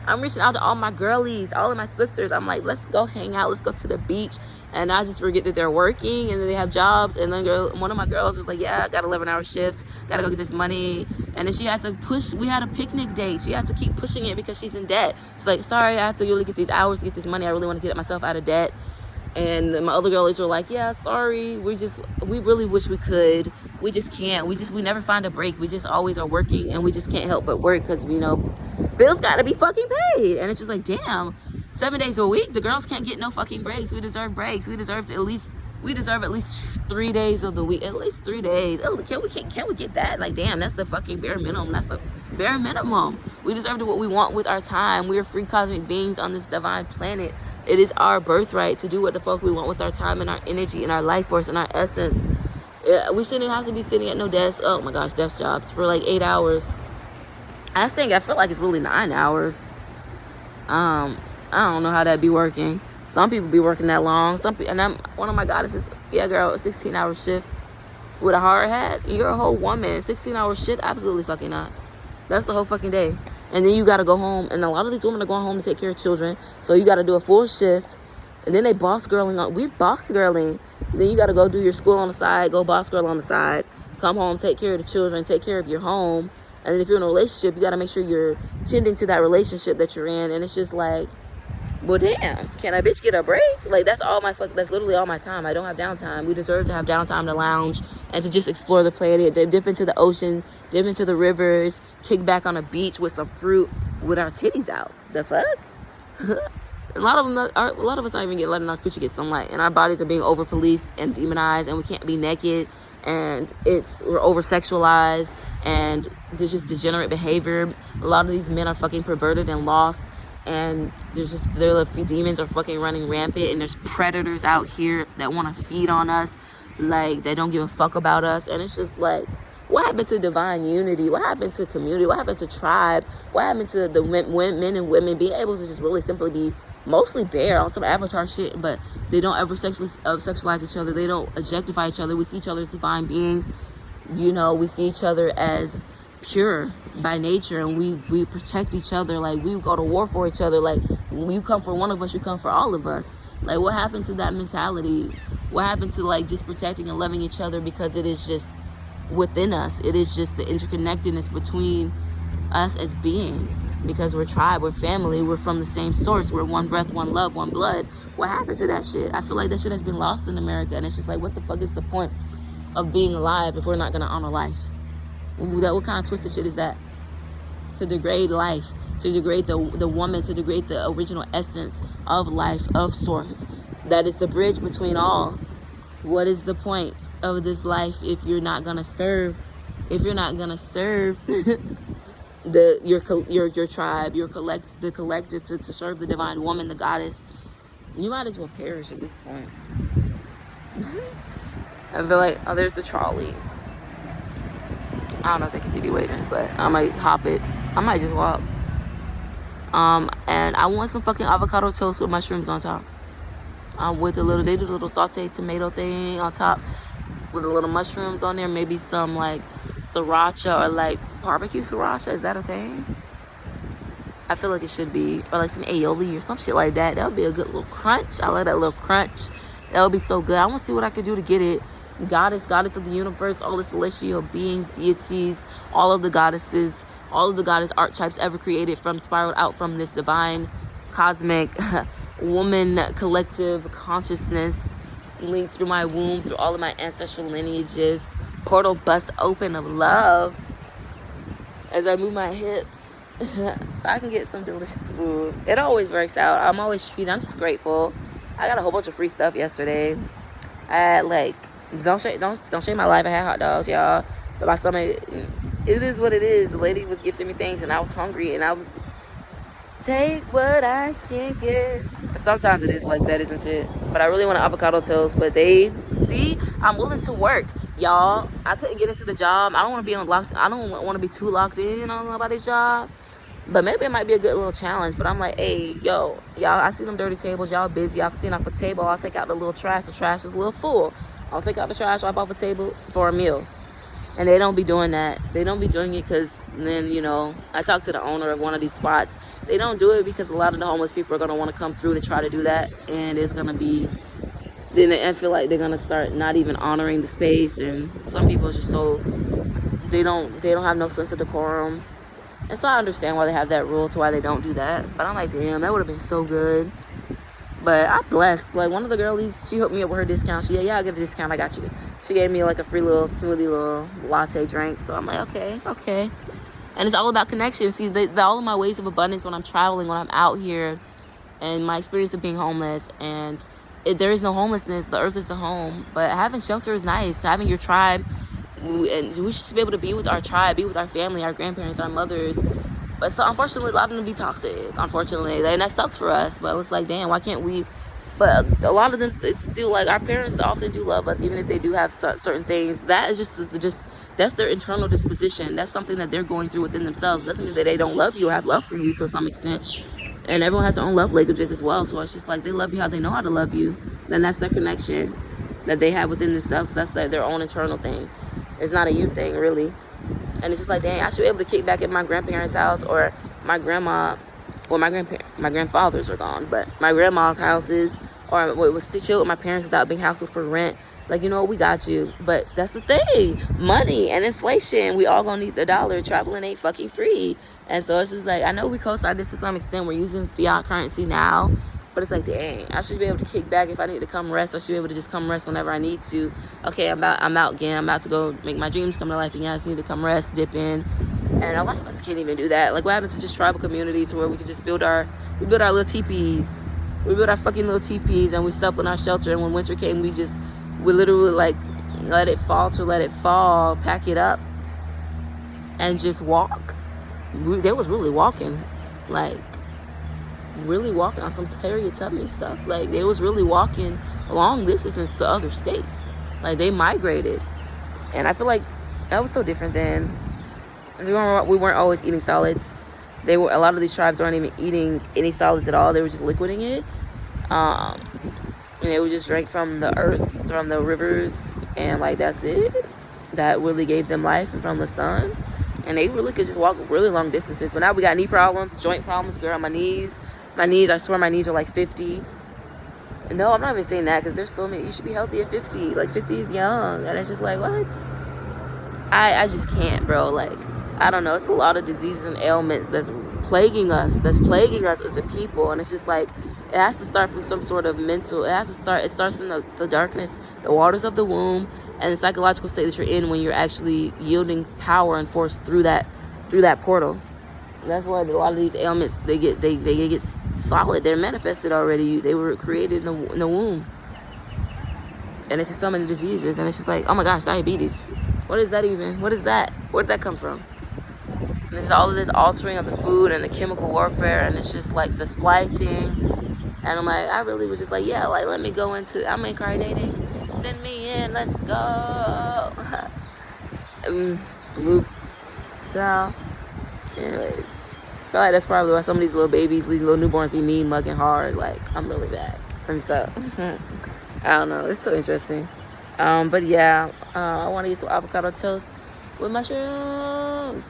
I'm reaching out to all my girlies, all of my sisters. I'm like, let's go hang out. Let's go to the beach. And I just forget that they're working and then they have jobs. And then one of my girls was like, yeah, I got 11-hour shifts. Got to go get this money. And then she had to push. We had a picnic date. She had to keep pushing it because she's in debt. She's like, sorry, I have to really get these hours to get this money. I really want to get myself out of debt. And my other girlies were like, yeah, sorry. We really wish we could. We just can't. We never find a break. We just always are working, and we just can't help but work because we know bills got to be fucking paid. And it's just like, damn, 7 days a week, the girls can't get no fucking breaks. We deserve breaks. We deserve at least 3 days of the week. At least 3 days. Oh, can we get that? Like, damn, that's the fucking bare minimum. That's the bare minimum. We deserve to do what we want with our time. We are free cosmic beings on this divine planet. It is our birthright to do what the fuck we want with our time and our energy and our life force and our essence. We shouldn't have to be sitting at no desk. Oh my gosh, desk jobs for like 8 hours. I feel like it's really 9 hours. I don't know how that be working. Some people be working that long. And I'm one of my goddesses. Yeah, girl, a 16-hour shift with a hard hat. You're a whole woman. 16-hour shift? Absolutely fucking not. That's the whole fucking day. And then you got to go home. And a lot of these women are going home to take care of children. So you got to do a full shift. And then they boss girling. We're boss girling. Then you got to go do your school on the side. Go boss girl on the side. Come home, take care of the children. Take care of your home. And then if you're in a relationship, you got to make sure you're tending to that relationship that you're in. And it's just like, well, damn. Can a bitch get a break? Like, that's literally all my time. I don't have downtime. We deserve to have downtime to lounge and to just explore the planet. Dip into the ocean. Dip into the rivers. Kick back on a beach with some fruit with our titties out. The fuck? A lot of us aren't even letting our coochie get sunlight, and our bodies are being over policed and demonized, and we can't be naked, and we're over sexualized, and there's just degenerate behavior. A lot of these men are fucking perverted and lost, and demons are fucking running rampant, and there's predators out here that want to feed on us, like they don't give a fuck about us. And it's just like, what happened to divine unity? What happened to community? What happened to tribe? What happened to the men and women being able to just really simply be mostly bare on some avatar shit, but they don't ever sexualize each other. They don't objectify each other. We see each other as divine beings. We see each other as pure by nature, and we protect each other. Like, we go to war for each other. Like, when you come for one of us, you come for all of us. Like, what happened to that mentality? What happened to like just protecting and loving each other because it is just within us? It is just the interconnectedness between us as beings, because we're tribe, we're family, we're from the same source, we're one breath, one love, one blood. What happened to that shit? I feel like that shit has been lost in America, and it's just like, what the fuck is the point of being alive if we're not gonna honor life? What kind of twisted shit is that? To degrade life, to degrade the woman, to degrade the original essence of life, of source, that is the bridge between all. What is the point of this life if you're not gonna serve? If you're not gonna serve your tribe, the collective, to serve the divine woman, the goddess, you might as well perish at this point. I feel like, oh, there's the trolley. I don't know if they can see me waiting, but I might hop it. I might just walk. And I want some fucking avocado toast with mushrooms on top. They do a little sauteed tomato thing on top with a little mushrooms on there, maybe some like sriracha or like barbecue sriracha. Is that a thing? I feel like it should be. Or like some aioli or some shit like that. That would be a good little crunch. I love that little crunch. That would be so good. I want to see what I could do to get it. Goddess of the universe, all the celestial beings, deities, all of the goddesses, all of the goddess archetypes ever created spiraled out from this divine cosmic woman collective consciousness linked through my womb, through all of my ancestral lineages, portal bust open of love as I move my hips so I can get some delicious food. It always works out. I'm always feeding. I'm just grateful. I got a whole bunch of free stuff yesterday. I had like, don't shame my life. I had hot dogs, y'all. But my stomach, it is what it is. The lady was gifting me things and I was hungry and I was, take what I can get. Sometimes it is like that, isn't it? But I really want an avocado toast. But I'm willing to work, y'all. I couldn't get into the job. I don't want to be I don't want to be too locked in on nobody's job. But maybe it might be a good little challenge. But I'm like, hey, yo, y'all, I see them dirty tables. Y'all busy. Y'all clean off a table. I'll take out the little trash. The trash is a little full. I'll take out the trash, wipe off a table for a meal. And they don't be doing that. They don't be doing it because then, you know, I talked to the owner of one of these spots. They don't do it because a lot of the homeless people are going to want to come through to try to do that. And it's going to be, then I feel like they're going to start not even honoring the space. And some people are just so, they don't have no sense of decorum. And so I understand why they have that rule to why they don't do that. But I'm like, damn, that would have been so good. But I'm blessed. Like, one of the girlies, she hooked me up with her discount. Yeah, I'll get a discount. I got you. She gave me, like, a free little smoothie, little latte drink. So I'm like, okay. And it's all about connection. See, all of my ways of abundance when I'm traveling, when I'm out here, and my experience of being homeless. And there is no homelessness. The earth is the home. But having shelter is nice. Having your tribe. And we should be able to be with our tribe, be with our family, our grandparents, our mothers. But so unfortunately, a lot of them be toxic, unfortunately. And that sucks for us. But it's like, damn, why can't we? But a lot of them, it's still like, our parents often do love us, even if they do have certain things. That is just that's their internal disposition. That's something that they're going through within themselves. Doesn't mean that they don't love you or have love for you to some extent. And everyone has their own love languages as well. So it's just like, they love you how they know how to love you. Then that's their connection that they have within themselves. That's their own internal thing. It's not a you thing, really. And it's just like, dang, I should be able to kick back at my grandparents' house or my grandma, well, my grandfathers are gone, but my grandma's houses, or was to chill with my parents without being hassled for rent. Like, you know what, we got you. But that's the thing, money and inflation, we all gonna need the dollar. Traveling ain't fucking free. And so it's just like, I know we co-sign this to some extent. We're using fiat currency now. But it's like, dang, I should be able to kick back if I need to come rest. I should be able to just come rest whenever I need to. Okay, I'm out again. I'm about to go make my dreams come to life again. I just need to come rest, dip in. And a lot of us can't even do that. Like, what happens to just tribal communities where we can just build our little teepees. We build our fucking little teepees and we settle in our shelter. And when winter came, we literally like let it fall, pack it up, and just walk. They was really walking, like, really walking on some Teletubby stuff. Like, they was really walking long distances to other states. Like, they migrated. And I feel like that was so different then. We weren't always eating solids. A lot of these tribes weren't even eating any solids at all. They were just liquiding it. And they would just drink from the earth, from the rivers, and like, that's it. That really gave them life, and from the sun. And they really could just walk really long distances. But now we got knee problems, joint problems. Girl, my knees, I swear my knees are like 50. No, I'm not even saying that, because there's so many. You should be healthy at 50. Like, 50 is young. And it's just like, what? I just can't, bro. Like, I don't know. It's a lot of diseases and ailments that's plaguing us as a people. And it's just like, it has to start from some sort of mental. It starts in the darkness, the waters of the womb, and the psychological state that you're in when you're actually yielding power and force through that portal. And that's why a lot of these ailments, they get solid. They're manifested already. They were created in the womb. And it's just so many diseases. And it's just like, oh my gosh, diabetes. What is that even? What is that? Where did that come from? And there's all of this altering of the food and the chemical warfare. And it's just like the splicing. And I'm like, I really was just like, yeah, like, let me go into, I'm incarnating. Send me in, let's go. Bloop. Ciao. Anyways, I feel like that's probably why some of these little babies, these little newborns be mean, mugging hard. Like, I'm really back. And so, I don't know. It's so interesting. But yeah, I want to get some avocado toast with mushrooms.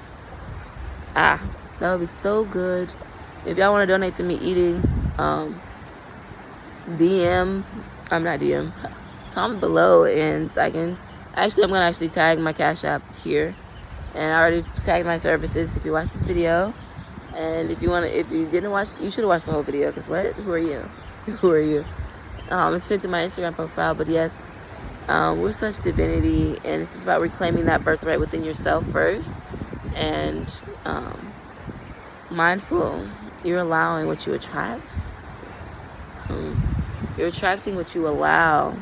That would be so good. If y'all want to donate to me eating, comment below, and I'm gonna actually tag my Cash App here, and I already tagged my services if you watched this video. And if you didn't watch, you should have watched the whole video, because who are you? It's pinned to my Instagram profile. But yes, We're such divinity, and it's just about reclaiming that birthright within yourself first, and mindful. You're allowing what you attract. You're attracting what you allow.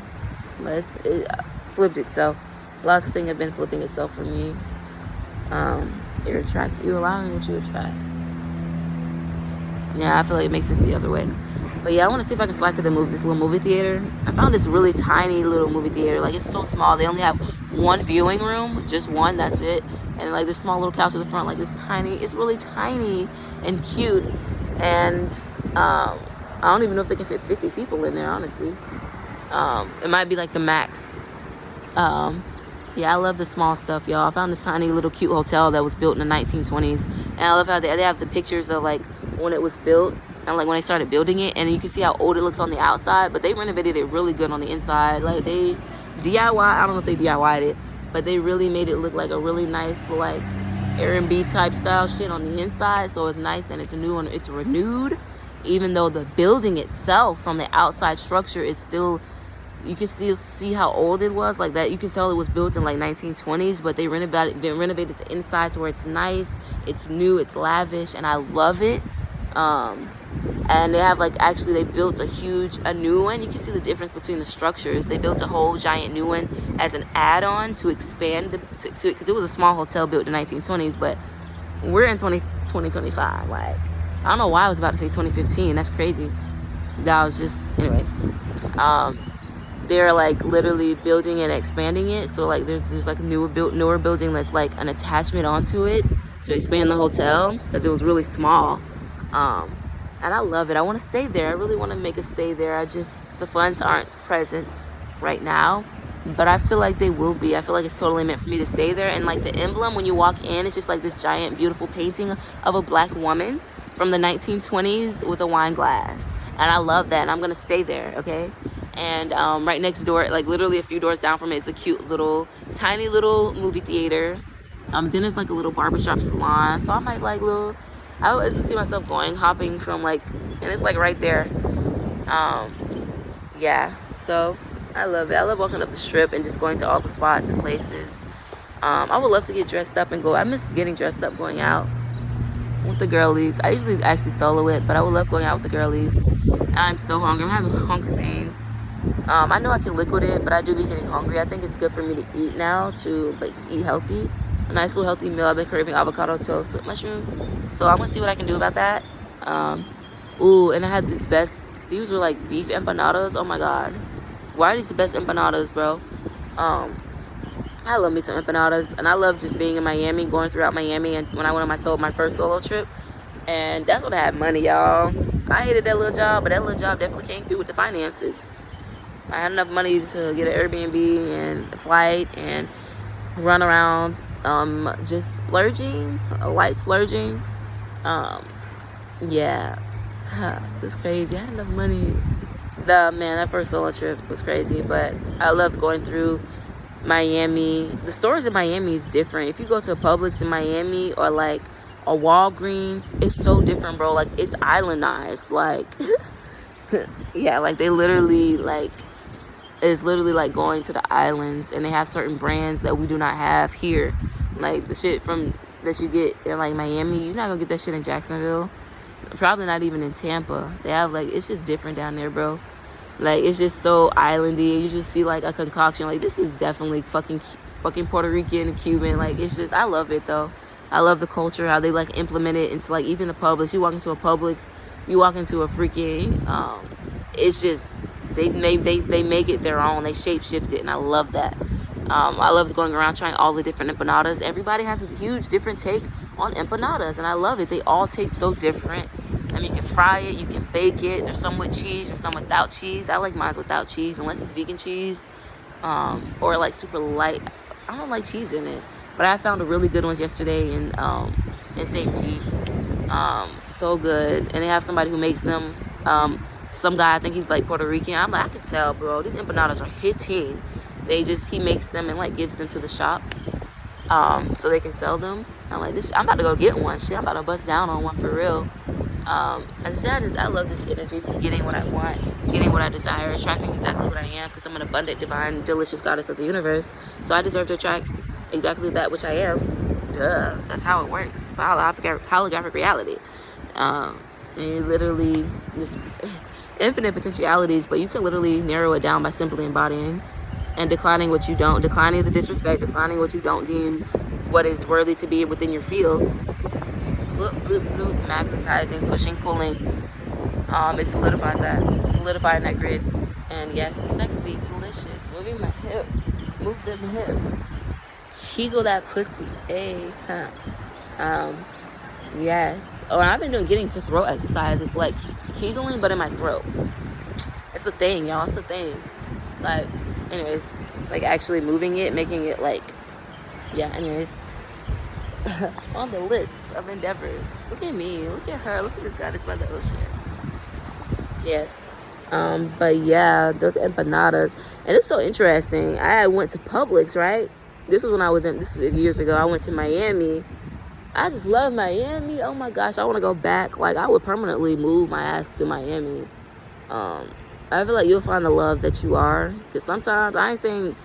It flipped itself. Lots of things have been flipping itself for me. You're allowing what you attract. Yeah, I feel like it makes sense the other way. But yeah, I want to see if I can slide to this little movie theater. I found this really tiny little movie theater. Like, it's so small. They only have one viewing room, just one, that's it. And like this small little couch at the front, like this tiny, it's really tiny and cute. And I don't even know if they can fit 50 people in there, honestly. It might be like the max. Yeah, I love the small stuff, y'all. I found this tiny little cute hotel that was built in the 1920s. And I love how they have the pictures of like when it was built and like when they started building it. And you can see how old it looks on the outside. But they renovated it really good on the inside. Like, they DIY, I don't know if they DIY'd it, but they really made it look like a really nice like Airbnb type style shit on the inside. So it's nice and it's new and it's renewed. Even though the building itself from the outside structure is still, you can see how old it was, like that. You can tell it was built in like 1920s, but they renovated the inside to where it's nice, it's new, it's lavish, and I love it. And they have like, actually they built a new one. You can see the difference between the structures. They built a whole giant new one as an add-on to expand because it was a small hotel built in the 1920s, but we're in 2025. Like, I don't know why I was about to say 2015. That's crazy. That was just, anyways. They're like literally building and expanding it. So like there's like a newer building that's like an attachment onto it to expand the hotel because it was really small. And I love it. I want to stay there. I really want to make a stay there. The funds aren't present right now, but I feel like they will be. I feel like it's totally meant for me to stay there. And like the emblem when you walk in, it's just like this giant beautiful painting of a black woman from the 1920s with a wine glass. And I love that. And I'm going to stay there, okay? And right next door, like literally a few doors down from it, is a cute little, tiny little movie theater. Then there's like a little barbershop salon. So I might like I always see myself hopping from like, and it's like right there. Yeah, so I love it. I love walking up the strip and just going to all the spots and places. I would love to get dressed up and go. I miss getting dressed up, going out with the girlies. I usually actually solo it, but I would love going out with the girlies. And I'm so hungry. I'm having hunger pains. I know I can liquid it, but I do be getting hungry. I think it's good for me to eat now, to like just eat healthy. A nice little healthy meal. I've been craving avocado toast with mushrooms. So I'm going to see what I can do about that. Ooh, and I had these were like beef empanadas. Oh my God. Why are these the best empanadas, bro? I love me some empanadas. And I love just being in Miami, going throughout Miami. And when I went on my first solo trip. And that's when I had money, y'all. I hated that little job, but that little job definitely came through with the finances. I had enough money to get an Airbnb and a flight and run around, just splurging, a light splurging. Yeah, it's crazy. I had enough money. That first solo trip was crazy, but I loved going through Miami. The stores in Miami is different. If you go to a Publix in Miami or like a Walgreens, it's so different, bro. Like, it's islandized. Like, yeah, like they literally like, it's literally like going to the islands, and they have certain brands that we do not have here. Like the shit that you get in like Miami, you're not gonna get that shit in Jacksonville. Probably not even in Tampa. They have like, it's just different down there, bro. Like, it's just so islandy. You just see like a concoction. Like, this is definitely fucking Puerto Rican and Cuban. Like, it's just, I love it though. I love the culture, how they like implement it into like even a Publix. You walk into a Publix, you walk into a freaking, it's just, they make it their own. They shape shift it, and I love that. I love going around trying all the different empanadas. Everybody has a huge different take on empanadas, and I love it. They all taste so different. I mean, you can fry it, you can bake it. There's some with cheese, there's some without cheese. I like mine without cheese, unless it's vegan cheese, or like super light. I don't like cheese in it, but I found a really good ones yesterday in St. Pete. So good, and they have somebody who makes them. Some guy, I think he's like Puerto Rican. I'm like, I can tell, bro. These empanadas are hitting. He makes them and like gives them to the shop, so they can sell them. I'm like, I'm about to go get one. Shit, I'm about to bust down on one for real. And so I love this energy, just getting what I want, getting what I desire, attracting exactly what I am, because I'm an abundant, divine, delicious goddess of the universe. So I deserve to attract exactly that which I am. Duh, that's how it works. It's holographic reality. And you literally just infinite potentialities, but you can literally narrow it down by simply embodying and declining what you don't, declining the disrespect, declining what you don't deem what is worthy to be within your fields. Bloop, bloop, bloop, magnetizing, pushing, pulling. It solidifies that, solidifying that grid. And yes, it's sexy, delicious. Moving my hips, move them hips. Kegel that pussy, hey, huh? Yes. Oh, and I've been getting to throat exercise. It's like Kegeling, but in my throat. It's a thing, y'all. It's a thing. Like, anyways, like actually moving it, making it like, yeah. Anyways, on the list of endeavors. Look at me. Look at her. Look at this goddess by the ocean. Yes. But yeah, those empanadas, and it's so interesting. I went to Publix, right? This was years ago. I went to Miami. I just love Miami. Oh my gosh, I want to go back. Like, I would permanently move my ass to Miami. I feel like you'll find the love that you are. Because sometimes, I ain't saying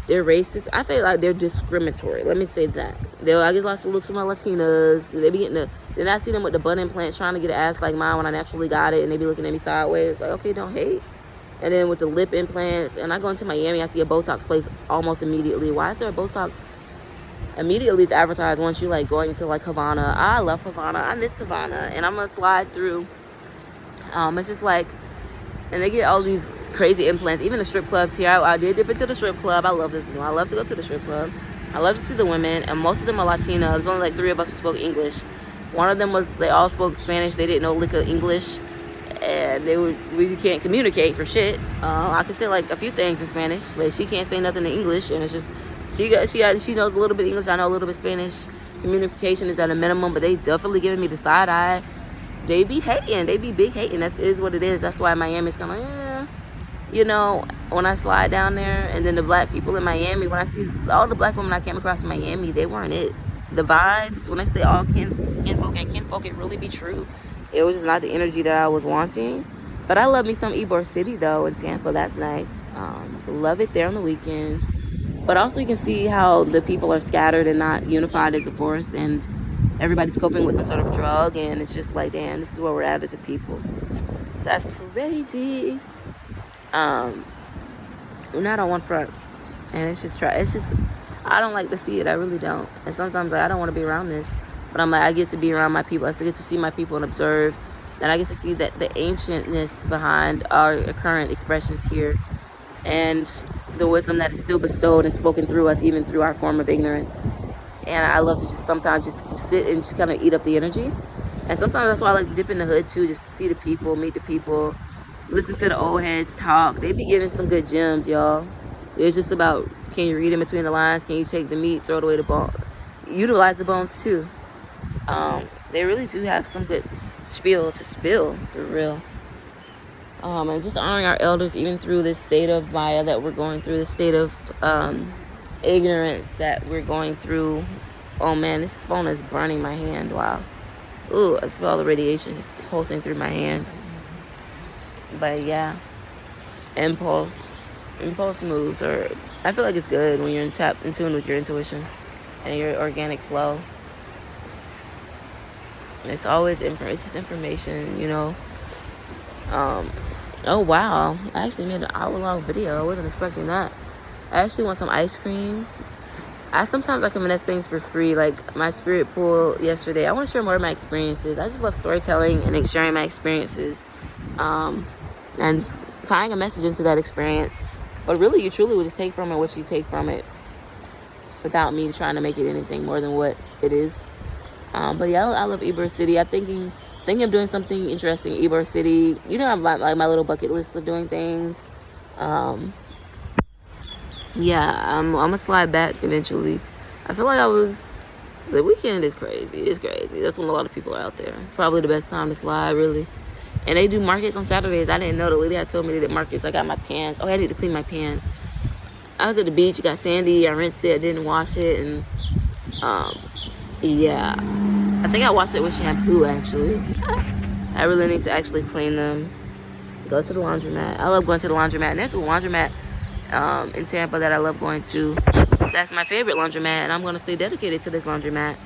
they're racist. I feel like they're discriminatory. Let me say that. I get lots of looks from my Latinas. They be getting then I see them with the butt implants trying to get an ass like mine when I naturally got it. And they be looking at me sideways. Like, okay, don't hate. And then with the lip implants. And I go into Miami, I see a Botox place almost immediately. Why is there a Botox? Immediately it's advertised once you like going into like Havana. I love Havana. I miss Havana. And I'm gonna slide through. It's just like, and they get all these crazy implants. Even the strip clubs here. I did dip into the strip club. I love it. I love to go to the strip club. I love to see the women, and most of them are Latina. There's only like 3 of us who spoke English. One of them they all spoke Spanish. They didn't know lick of English, and we can't communicate for shit. I can say like a few things in Spanish, but she can't say nothing in English, and it's just. She knows a little bit English. I know a little bit Spanish. Communication is at a minimum, but they definitely giving me the side eye. They be hating. They be big hating. That is what it is. That's why Miami's kind of, you know, when I slide down there, and then the black people in Miami, when I see all the black women I came across in Miami, they weren't it. The vibes, when I say all kinfolk and kinfolk, it really be true. It was just not the energy that I was wanting. But I love me some Ybor City, though, in Tampa. That's nice. Love it there on the weekends. But also you can see how the people are scattered and not unified as a force, and everybody's coping with some sort of drug, and it's just like, damn, this is where we're at as a people. That's crazy. And I don't want front. And it's just, I don't like to see it. I really don't. And sometimes I don't want to be around this. But I'm like, I get to be around my people. I get to see my people and observe. And I get to see that the ancientness behind our current expressions here. And the wisdom that is still bestowed and spoken through us, even through our form of ignorance. And I love to just sometimes just sit and just kind of eat up the energy. And sometimes that's why I like to dip in the hood too, just to see the people, meet the people, listen to the old heads talk. They be giving some good gems, y'all. It's just about, can you read in between the lines? Can you take the meat, throw it away the bone? Utilize the bones too. They really do have some good spiel to spill, for real. And just honoring our elders, even through this state of Maya that we're going through, this state of ignorance that we're going through. Oh man, this phone is burning my hand. Wow. Ooh, I feel all the radiation just pulsing through my hand. But yeah, impulse moves, or I feel like it's good when you're in tune with your intuition and your organic flow. It's always it's just information, you know. Oh wow, I actually made an hour-long video. I wasn't expecting that. I actually want some ice cream. Sometimes I can finesse things for free, like my spirit pool yesterday. I want to share more of my experiences. I just love storytelling and sharing my experiences, and tying a message into that experience. But really, you truly will just take from it what you take from it, without me trying to make it anything more than what it is. But yeah, I love Ybor City. I'm thinking of doing something interesting in Ybor City. You know, I have my little bucket list of doing things. Yeah, I'm gonna slide back eventually. I feel like the weekend is crazy. It's crazy. That's when a lot of people are out there. It's probably the best time to slide, really. And they do markets on Saturdays. I didn't know. The lady had told me they did markets. I got my pants. Oh, I need to clean my pants. I was at the beach. It got sandy. I rinsed it. I didn't wash it. And, yeah. I think I washed it with shampoo, actually. I really need to actually clean them. Go to the laundromat. I love going to the laundromat. And there's a laundromat in Tampa that I love going to. That's my favorite laundromat, and I'm going to stay dedicated to this laundromat.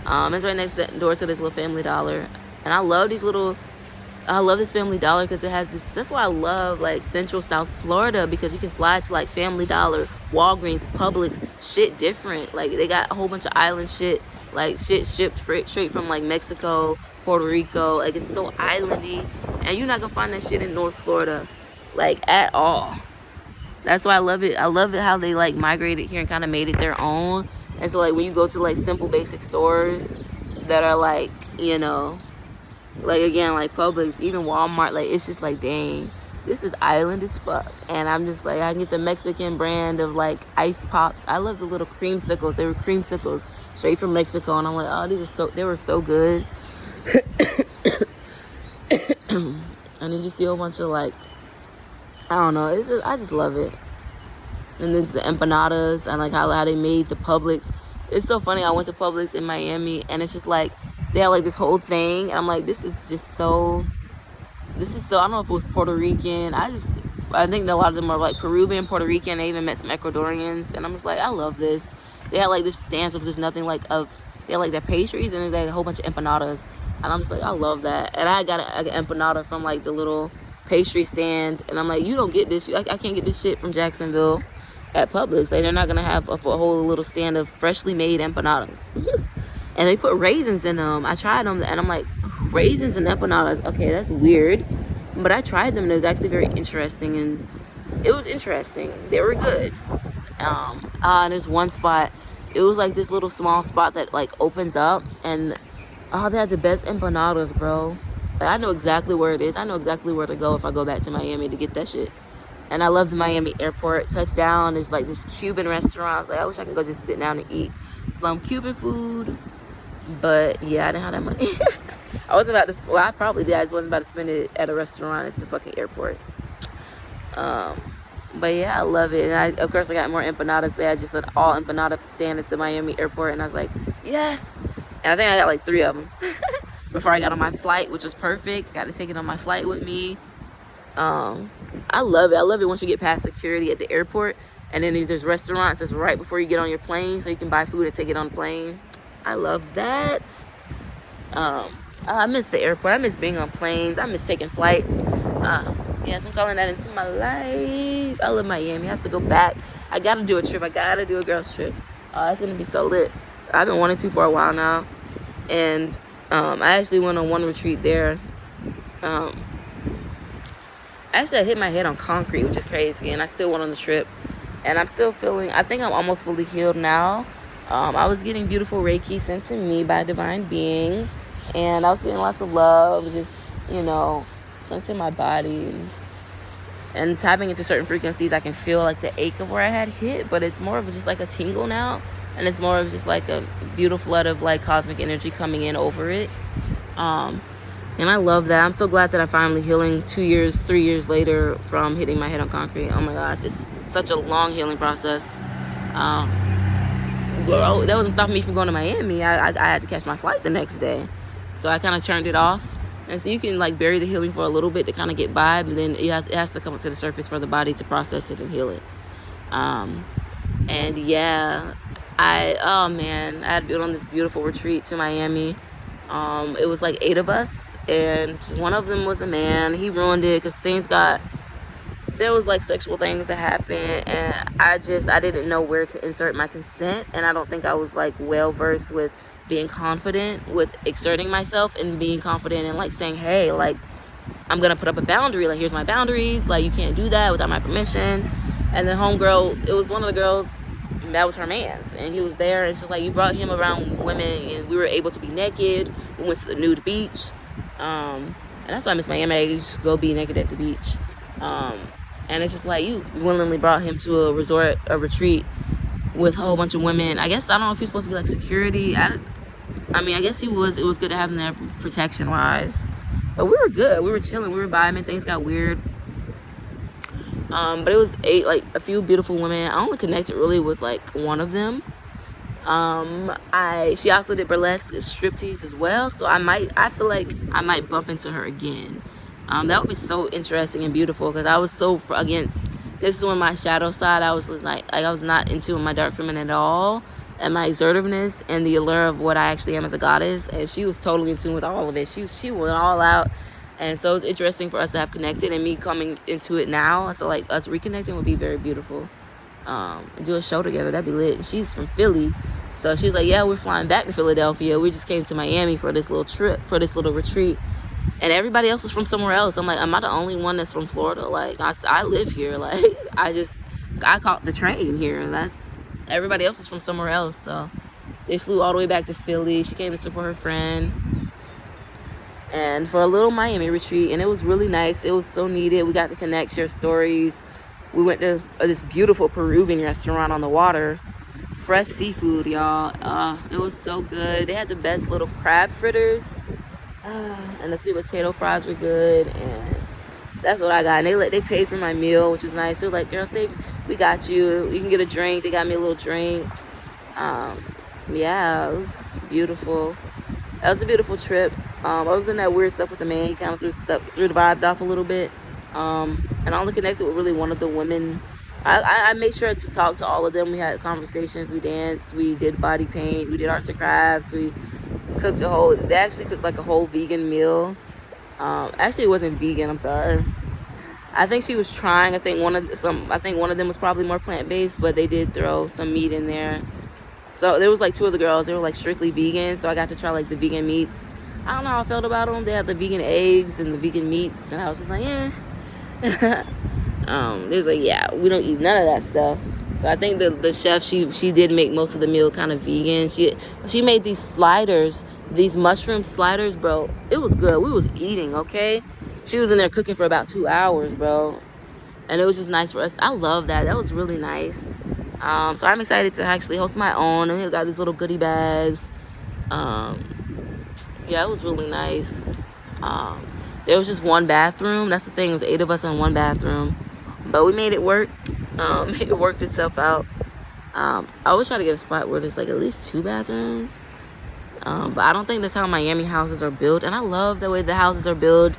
It's right next door to this little Family Dollar. And I love this Family Dollar because it has this. That's why I love like Central South Florida, because you can slide to like Family Dollar, Walgreens, Publix, shit different. Like they got a whole bunch of island shit, like shit shipped straight from like Mexico, Puerto Rico. Like it's so islandy, and you're not gonna find that shit in North Florida, like at all. That's why I love it. I love it how they like migrated here and kind of made it their own. And so like when you go to like simple basic stores that are like, you know, like again, like Publix, even Walmart, like it's just like, dang, this is island as fuck. And I'm just like, I can get the Mexican brand of like ice pops. I love the little creamsicles. They were creamsicles straight from Mexico. And I'm like, oh, they were so good. And then you see a whole bunch of like, I don't know, I just love it. And then the empanadas, and like how they made the Publix. It's so funny. I went to Publix in Miami, and it's just like they had like this whole thing, and I'm like, this is so. I don't know if it was Puerto Rican. I think that a lot of them are like Peruvian, Puerto Rican. I even met some Ecuadorians, and I'm just like, I love this. They had like this stance of just nothing like they had like their pastries, and they had a whole bunch of empanadas, and I'm just like, I love that. And I got an empanada from like the little pastry stand, and I'm like, you don't get this. I can't get this shit from Jacksonville at Publix. Like, they're not gonna have a whole little stand of freshly made empanadas. And they put raisins in them. I tried them, and I'm like, raisins and empanadas, okay, that's weird. But I tried them, and it was actually very interesting, and it was interesting. They were good. And there's one spot, it was like this little small spot that like opens up, and they had the best empanadas, bro. Like, I know exactly where it is. I know exactly where to go if I go back to Miami to get that shit. And I love the Miami airport. Touchdown is like this Cuban restaurant. I was like, I wish I could go just sit down and eat some Cuban food. But yeah, I didn't have that money. I wasn't about to, well, I probably did. I just wasn't about to spend it at a restaurant at the fucking airport. But yeah, I love it. And of course, I got more empanadas. They had just an all empanada stand at the Miami airport. And I was like, yes. And I think I got like 3 of them before I got on my flight, which was perfect. Got to take it on my flight with me. I love it. I love it once you get past security at the airport, and then there's restaurants that's right before you get on your plane, so you can buy food and take it on the plane. I love that. I miss the airport. I miss being on planes. I miss taking flights. Yes, I'm calling that into my life. I love Miami. I have to go back. I gotta do a trip. I gotta do a girls trip. It's gonna be so lit. I've been wanting to for a while now, and I actually went on one retreat there. Actually, I hit my head on concrete, which is crazy, and I still went on the trip. And I'm still feeling, I think I'm almost fully healed now. I was getting beautiful Reiki sent to me by a divine being, and I was getting lots of love, just, you know, sent to my body. And tapping into certain frequencies, I can feel like the ache of where I had hit, but it's more of just like a tingle now, and it's more of just like a beautiful flood of like cosmic energy coming in over it. And I love that. I'm so glad that I'm finally healing 3 years later from hitting my head on concrete. Oh my gosh, it's such a long healing process. That wasn't stopping me from going to Miami. I had to catch my flight the next day. So I kind of turned it off. And so you can like bury the healing for a little bit to kind of get by, but then it has to come up to the surface for the body to process it and heal it. And yeah, I had to build on this beautiful retreat to Miami. It was like 8 of us. And one of them was a man. He ruined it because there was like sexual things that happened, and I didn't know where to insert my consent, and I don't think I was like well versed with being confident with exerting myself and being confident and like saying, hey, like, I'm gonna put up a boundary, like, here's my boundaries, like, you can't do that without my permission. And then homegirl, it was one of the girls that was her man's, and he was there, and she's like, you brought him around women, and we were able to be naked. We went to the nude beach. And that's why I miss Miami. You just go be naked at the beach. And it's just like, you willingly brought him to a resort, a retreat with a whole bunch of women. I guess, I don't know if he's supposed to be like security. I mean, I guess he was. It was good to have him there protection wise. But we were good. We were chilling. We were vibing. Things got weird. But it was a few beautiful women. I only connected really with like one of them. She also did burlesque striptease as well, so I feel like I might bump into her again. That would be so interesting and beautiful, because I was so against this is when my shadow side, I was like I was not into my dark feminine at all, and my assertiveness and the allure of what I actually am as a goddess, and she was totally in tune with all of it. She went all out, and so it's interesting for us to have connected, and me coming into it now. So like us reconnecting would be very beautiful. And do a show together, that'd be lit. She's from Philly, so she's like, yeah, we're flying back to Philadelphia. We just came to Miami for this little trip, for this little retreat, and everybody else was from somewhere else. I'm like, am I the only one that's from Florida? Like, I live here. Like, I caught the train here. That's everybody else is from somewhere else. So they flew all the way back to Philly. She came to support her friend, and for a little Miami retreat, and it was really nice. It was so needed. We got to connect, share stories. We went to this beautiful Peruvian restaurant on the water. Fresh seafood, y'all. It was so good. They had the best little crab fritters. And the sweet potato fries were good. And that's what I got. And they paid for my meal, which was nice. They were like, girl, we got you. You can get a drink. They got me a little drink. Yeah, it was beautiful. That was a beautiful trip. Other than that weird stuff with the man, he kind of threw the vibes off a little bit. And I only connected with really one of the women. I made sure to talk to all of them. We had conversations, we danced, we did body paint, we did arts and crafts, we cooked they actually cooked like a whole vegan meal. Actually it wasn't vegan, I'm sorry. I think she was trying. I think one of them was probably more plant-based, but they did throw some meat in there. So there was like two of the girls, they were like strictly vegan, so I got to try like the vegan meats. I don't know how I felt about them. They had the vegan eggs and the vegan meats, and I was just like, yeah. They was like, yeah, we don't eat none of that stuff. So I think the chef, she did make most of the meal kind of vegan. She made these sliders, these mushroom sliders, bro. It was good. We was eating, okay? She was in there cooking for about 2 hours, bro. And it was just nice for us. I love that. That was really nice. So I'm excited to actually host my own. And we got these little goodie bags. Yeah, it was really nice. There was just one bathroom. That's the thing. It was 8 of us in one bathroom. But we made it work. It worked itself out. I always try to get a spot where there's like at least 2 bathrooms. But I don't think that's how Miami houses are built. And I love the way the houses are built.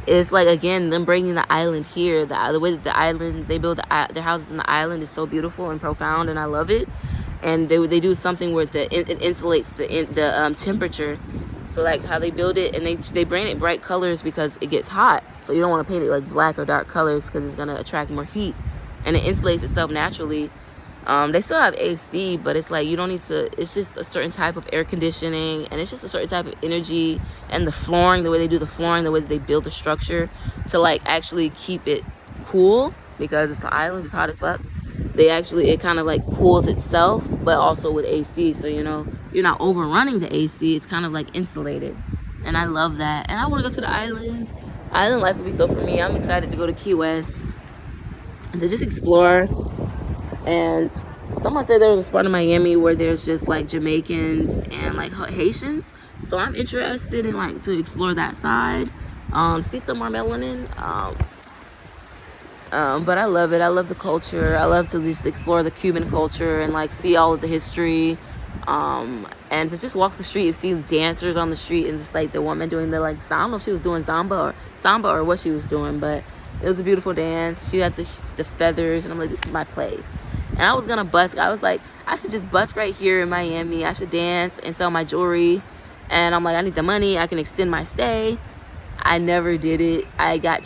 It's like, again, them bringing the island here. The way that the island, they build their houses in the island is so beautiful and profound. And I love it. And they do something where it insulates the temperature. So like how they build it, and they bring it bright colors because it gets hot. So you don't want to paint it like black or dark colors because it's going to attract more heat. And it insulates itself naturally. They still have AC, but it's like you don't need to, it's just a certain type of air conditioning, and it's just a certain type of energy, and the flooring, the way they do the flooring, the way that they build the structure to like actually keep it cool, because it's the island, it's hot as fuck. It kind of like cools itself, but also with AC, so you know you're not overrunning the AC. It's kind of like insulated, and I love that. And I want to go to the islands. Island life would be so for me. I'm excited to go to Key West and to just explore. And someone said there was a spot in Miami where there's just like Jamaicans and like Haitians, so I'm interested in like to explore that side, see some more melanin. But I love it. I love the culture. I love to just explore the Cuban culture and like see all of the history, and to just walk the street and see the dancers on the street, and just like the woman doing the like, I don't know if she was doing samba or what she was doing, but it was a beautiful dance. She had the feathers, and I'm like, this is my place. And I was gonna busk. I was like, I should just busk right here in Miami. I should dance and sell my jewelry. And I'm like, I need the money. I can extend my stay. I never did it. I kept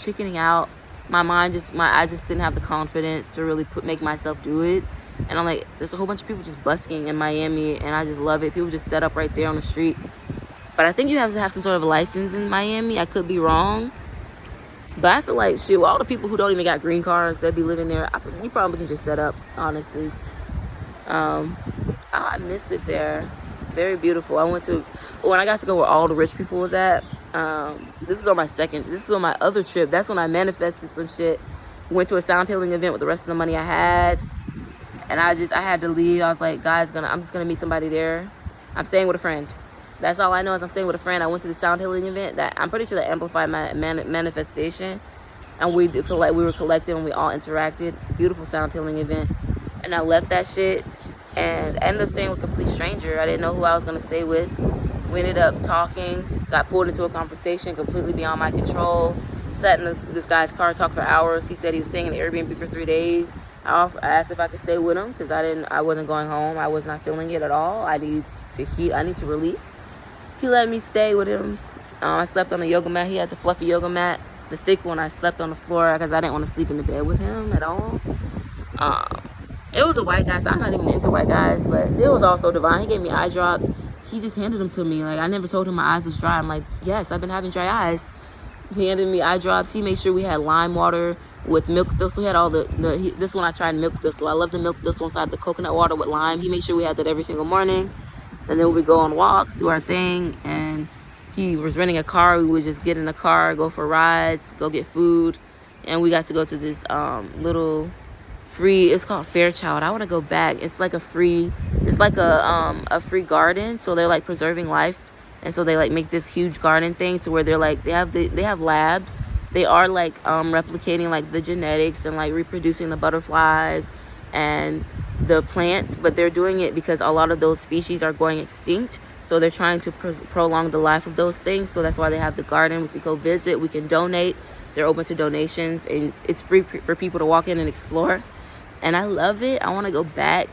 chickening out. I just didn't have the confidence to really make myself do it. And I'm like, there's a whole bunch of people just busking in Miami, and I just love it. People just set up right there on the street. But I think you have to have some sort of a license in Miami. I could be wrong. But I feel like, shit, all the people who don't even got green cards that be living there, you probably can just set up, honestly. I miss it there. Very beautiful. When I got to go where all the rich people was at. This is on my other trip. That's when I manifested some shit. Went to a sound healing event with the rest of the money I had. And I had to leave. I was like, I'm just going to meet somebody there. I'm staying with a friend. That's all I know is I'm staying with a friend. I went to the sound healing event that I'm pretty sure that amplified my manifestation. And we were collective and we all interacted. Beautiful sound healing event. And I left that shit. and I ended up staying with a complete stranger. I didn't know who I was going to stay with. We ended up talking, got pulled into a conversation completely beyond my control. Sat in this guy's car, talked for hours. He said he was staying in the Airbnb for 3 days. I asked if I could stay with him because I wasn't going home. I was not feeling it at all. I need to release. He let me stay with him. I slept on a yoga mat. He had the fluffy yoga mat, the thick one. I slept on the floor because I didn't want to sleep in the bed with him at all. It was a white guy, so I'm not even into white guys, but it was also divine. He gave me eye drops. He just handed them to me. Like, I never told him my eyes was dry. I'm like, yes, I've been having dry eyes. He handed me eye drops. He made sure we had lime water with milk thistle. He had all this one I tried milk thistle. I love the milk thistle inside the coconut water with lime. He made sure we had that every single morning. And then we go on walks, do our thing. And he was renting a car. We would just get in a car, go for rides, go get food. And we got to go to this little free, it's called Fairchild. I want to go back. It's like a free garden. So they're like preserving life. And so they like make this huge garden thing to where they're like, they have labs. They are like replicating like the genetics and like reproducing the butterflies and the plants, but they're doing it because a lot of those species are going extinct. So they're trying to prolong the life of those things. So that's why they have the garden. We can go visit, we can donate. They're open to donations, and it's free for people to walk in and explore. And I love it. I want to go back.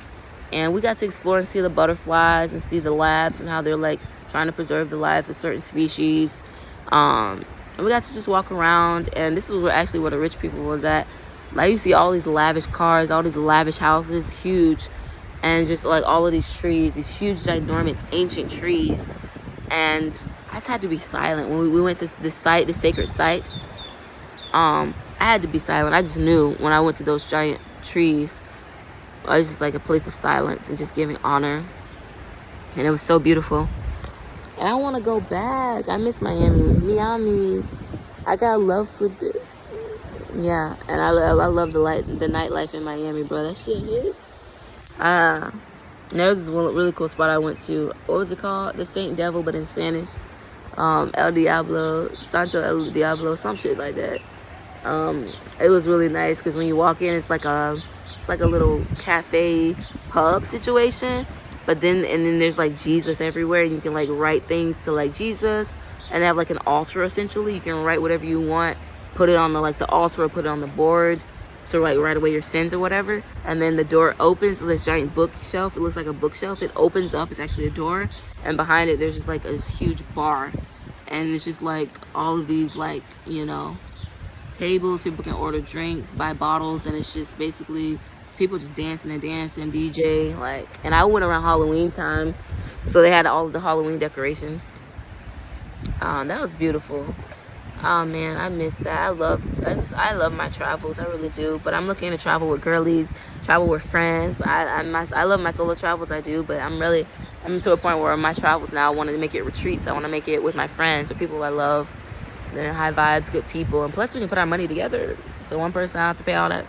And we got to explore and see the butterflies and see the labs and how they're like trying to preserve the lives of certain species. And we got to just walk around, and this was actually where the rich people was at. Like, you see all these lavish cars, all these lavish houses, huge, and just like all of these trees, these huge, ginormous, ancient trees. And I just had to be silent when we went to this site, the sacred site. I had to be silent. I just knew when I went to those giant trees, it was just like a place of silence and just giving honor. And it was so beautiful. And I want to go back. I miss Miami. I got love for yeah. And I love the nightlife in Miami, bro. That shit hits. There was this one really cool spot I went to. What was it called? The Saint Devil, but in Spanish. El Diablo, Santo El Diablo, some shit like that. It was really nice because when you walk in, it's like a little cafe pub situation. But then there's like Jesus everywhere, and you can like write things to like Jesus, and they have like an altar essentially. You can write whatever you want, put it on the altar, or put it on the board to like write away your sins or whatever. And then the door opens, so this giant bookshelf. It looks like a bookshelf. It opens up. It's actually a door, and behind it there's just like this huge bar, and it's just like all of these like, you know, tables. People can order drinks, buy bottles, and it's just basically people just dancing, DJ, like. And I went around Halloween time, so they had all of the Halloween decorations. That was beautiful. Oh man, I miss that. I love my travels, I really do. But I'm looking to travel with girlies, travel with friends. I love my solo travels, I do. But I'm to a point where my travels now, I want to make it retreats. I want to make it with my friends or people I love. And high vibes, good people, and plus we can put our money together. So one person I have to pay all that.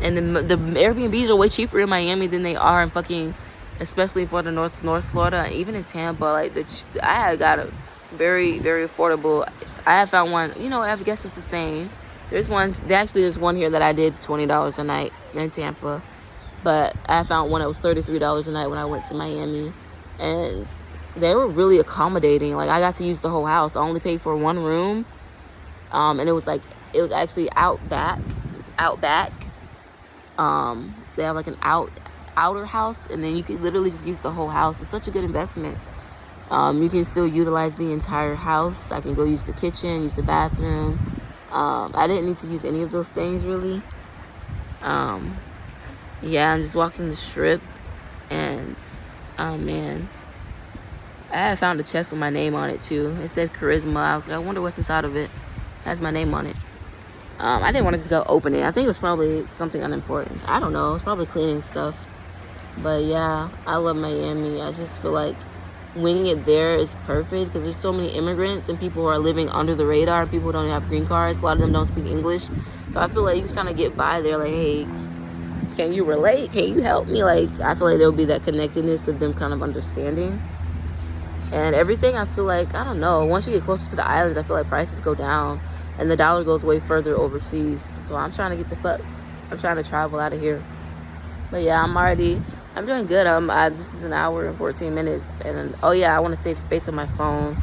And the Airbnbs are way cheaper in Miami than they are in fucking, especially for the North Florida, even in Tampa. Like I had got a very, very affordable. I have found one. You know, I guess it's the same. There's one here that I did $20 a night in Tampa, but I found one that was $33 a night when I went to Miami, and they were really accommodating. Like, I got to use the whole house. I only paid for one room, and it was actually out back. They have like an outer house, and then you can literally just use the whole house. It's such a good investment. You can still utilize the entire house. I can go use the kitchen, use the bathroom. I didn't need to use any of those things really. Yeah, I'm just walking the strip, and oh man, I found a chest with my name on it too. It said charisma. I was like, I wonder what's inside of it. It has my name on it. I didn't want to just go open it. I think it was probably something unimportant. I don't know. It's probably cleaning stuff. But yeah, I love Miami. I just feel like winging it there is perfect because there's so many immigrants and people who are living under the radar. People who don't have green cards. A lot of them don't speak English. So I feel like you can kind of get by there like, hey, can you relate? Can you help me? Like, I feel like there'll be that connectedness of them kind of understanding. And everything, I feel like, I don't know. Once you get closer to the islands, I feel like prices go down. And the dollar goes way further overseas. So I'm trying to I'm trying to travel out of here. But yeah, I'm already I'm doing good. This is an hour and 14 minutes, and oh yeah, I want to save space on my phone.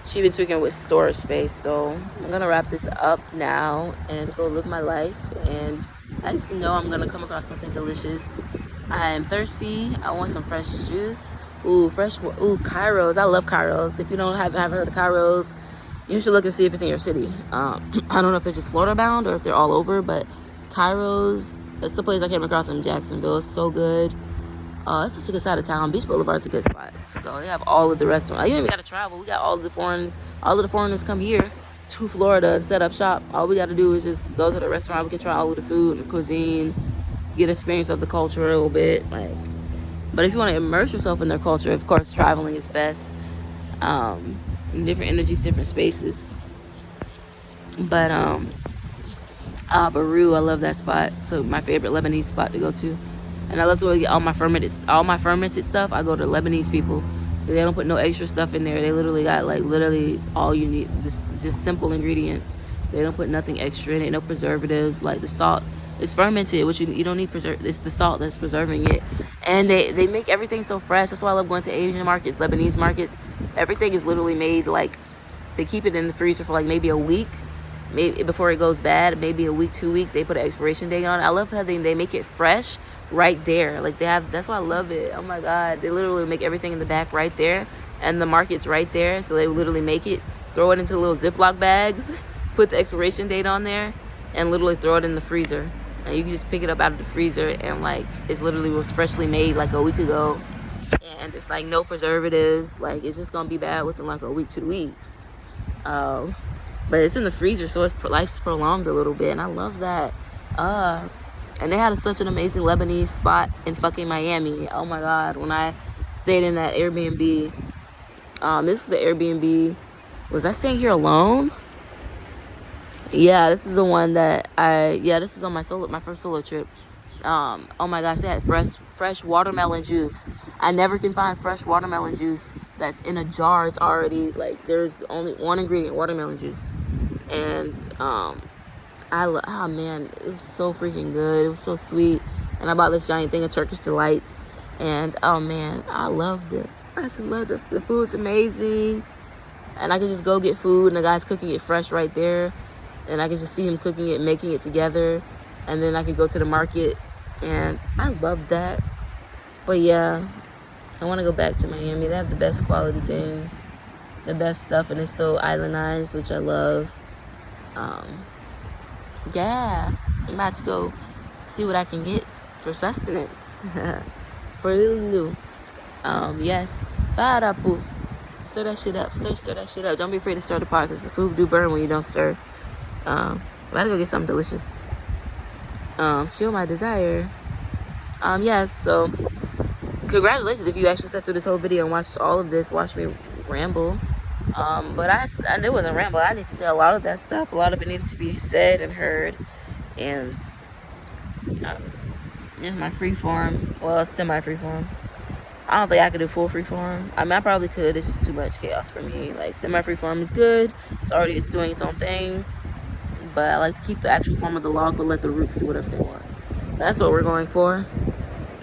She been tweaking with storage space, so I'm gonna wrap this up now and go live my life. And I just know I'm gonna come across something delicious. I am thirsty. I want some fresh juice. Ooh, Kairos. I love Kairos. If you haven't heard of Kairos, you should look and see if it's in your city. I don't know if they're just Florida bound or if they're all over, but Kairos, it's a place I came across in Jacksonville. It's so good. It's such a good side of town. Beach Boulevard's a good spot to go. They have all of the restaurants. You don't even got to travel. We got all of the foreigners come here to Florida and set up shop. All we got to do is just go to the restaurant. We can try all of the food and cuisine, get experience of the culture a little bit. But if you want to immerse yourself in their culture, of course, traveling is best. Different energies, different spaces. But Baru, I love that spot. So my favorite Lebanese spot to go to. And I love to get all my fermented stuff. I go to Lebanese people. They don't put no extra stuff in there. They literally got all you need, just simple ingredients. They don't put nothing extra in it, no preservatives. Like the salt, it's fermented, which you don't need it's the salt that's preserving it. And they make everything so fresh. That's why I love going to Asian markets, Lebanese markets. Everything is literally made they keep it in the freezer for maybe a week, maybe before it goes bad. Maybe a week, 2 weeks. They put an expiration date on it. I love how they make it fresh right there. That's why I love it. Oh my God, they literally make everything in the back right there, and the market's right there. So they literally make it, throw it into little Ziploc bags, put the expiration date on there, and literally throw it in the freezer. And you can just pick it up out of the freezer, and it's literally was freshly made a week ago, and it's no preservatives. It's just gonna be bad within a week, 2 weeks. But it's in the freezer, so life's prolonged a little bit, and I love that. And they had such an amazing Lebanese spot in fucking Miami. Oh my God, when I stayed in that Airbnb. This is the Airbnb. Was I staying here alone? Yeah, this is the one that this is on my first solo trip. Oh my gosh, they had fresh watermelon juice. I never can find fresh watermelon juice that's in a jar. It's already there's only one ingredient, watermelon juice. And oh man, it was so freaking good. It was so sweet. And I bought this giant thing of Turkish Delights. And oh man, I loved it. I just loved it. The food's amazing. And I could just go get food, and the guy's cooking it fresh right there. And I could just see him cooking it, making it together. And then I could go to the market. And I love that. But yeah, I want to go back to Miami. They have the best quality things, the best stuff, and it's so islandized, which I love. Yeah, I'm about to go see what I can get for sustenance. For Lulu. Yes. Barapu. Stir that shit up. Stir that shit up. Don't be afraid to stir the pot, because the food do burn when you don't stir. I'm about to go get something delicious. Fuel my desire. Yes, so congratulations if you actually sat through this whole video and watched all of this, watched me ramble. But I knew it wasn't ramble. I need to say a lot of that stuff. A lot of it needed to be said and heard. And it's my free form. Well, semi-free form. I don't think I could do full free form. I mean, I probably could. It's just too much chaos for me. Semi-free form is good. It's doing its own thing. But I like to keep the actual form of the log, but let the roots do whatever they want. That's what we're going for.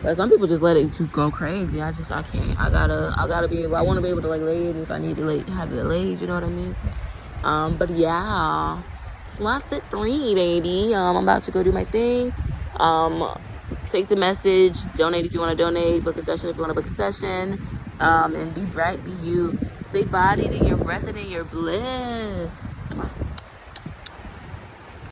But some people just let it go crazy. I can't. I gotta be able. I want to be able to lay it if I need to have it laid. You know what I mean? But yeah, slots at 3, baby. I'm about to go do my thing. Take the message. Donate if you want to donate. Book a session if you want to book a session. And be bright. Be you. Stay bodied in your breath and in your bliss.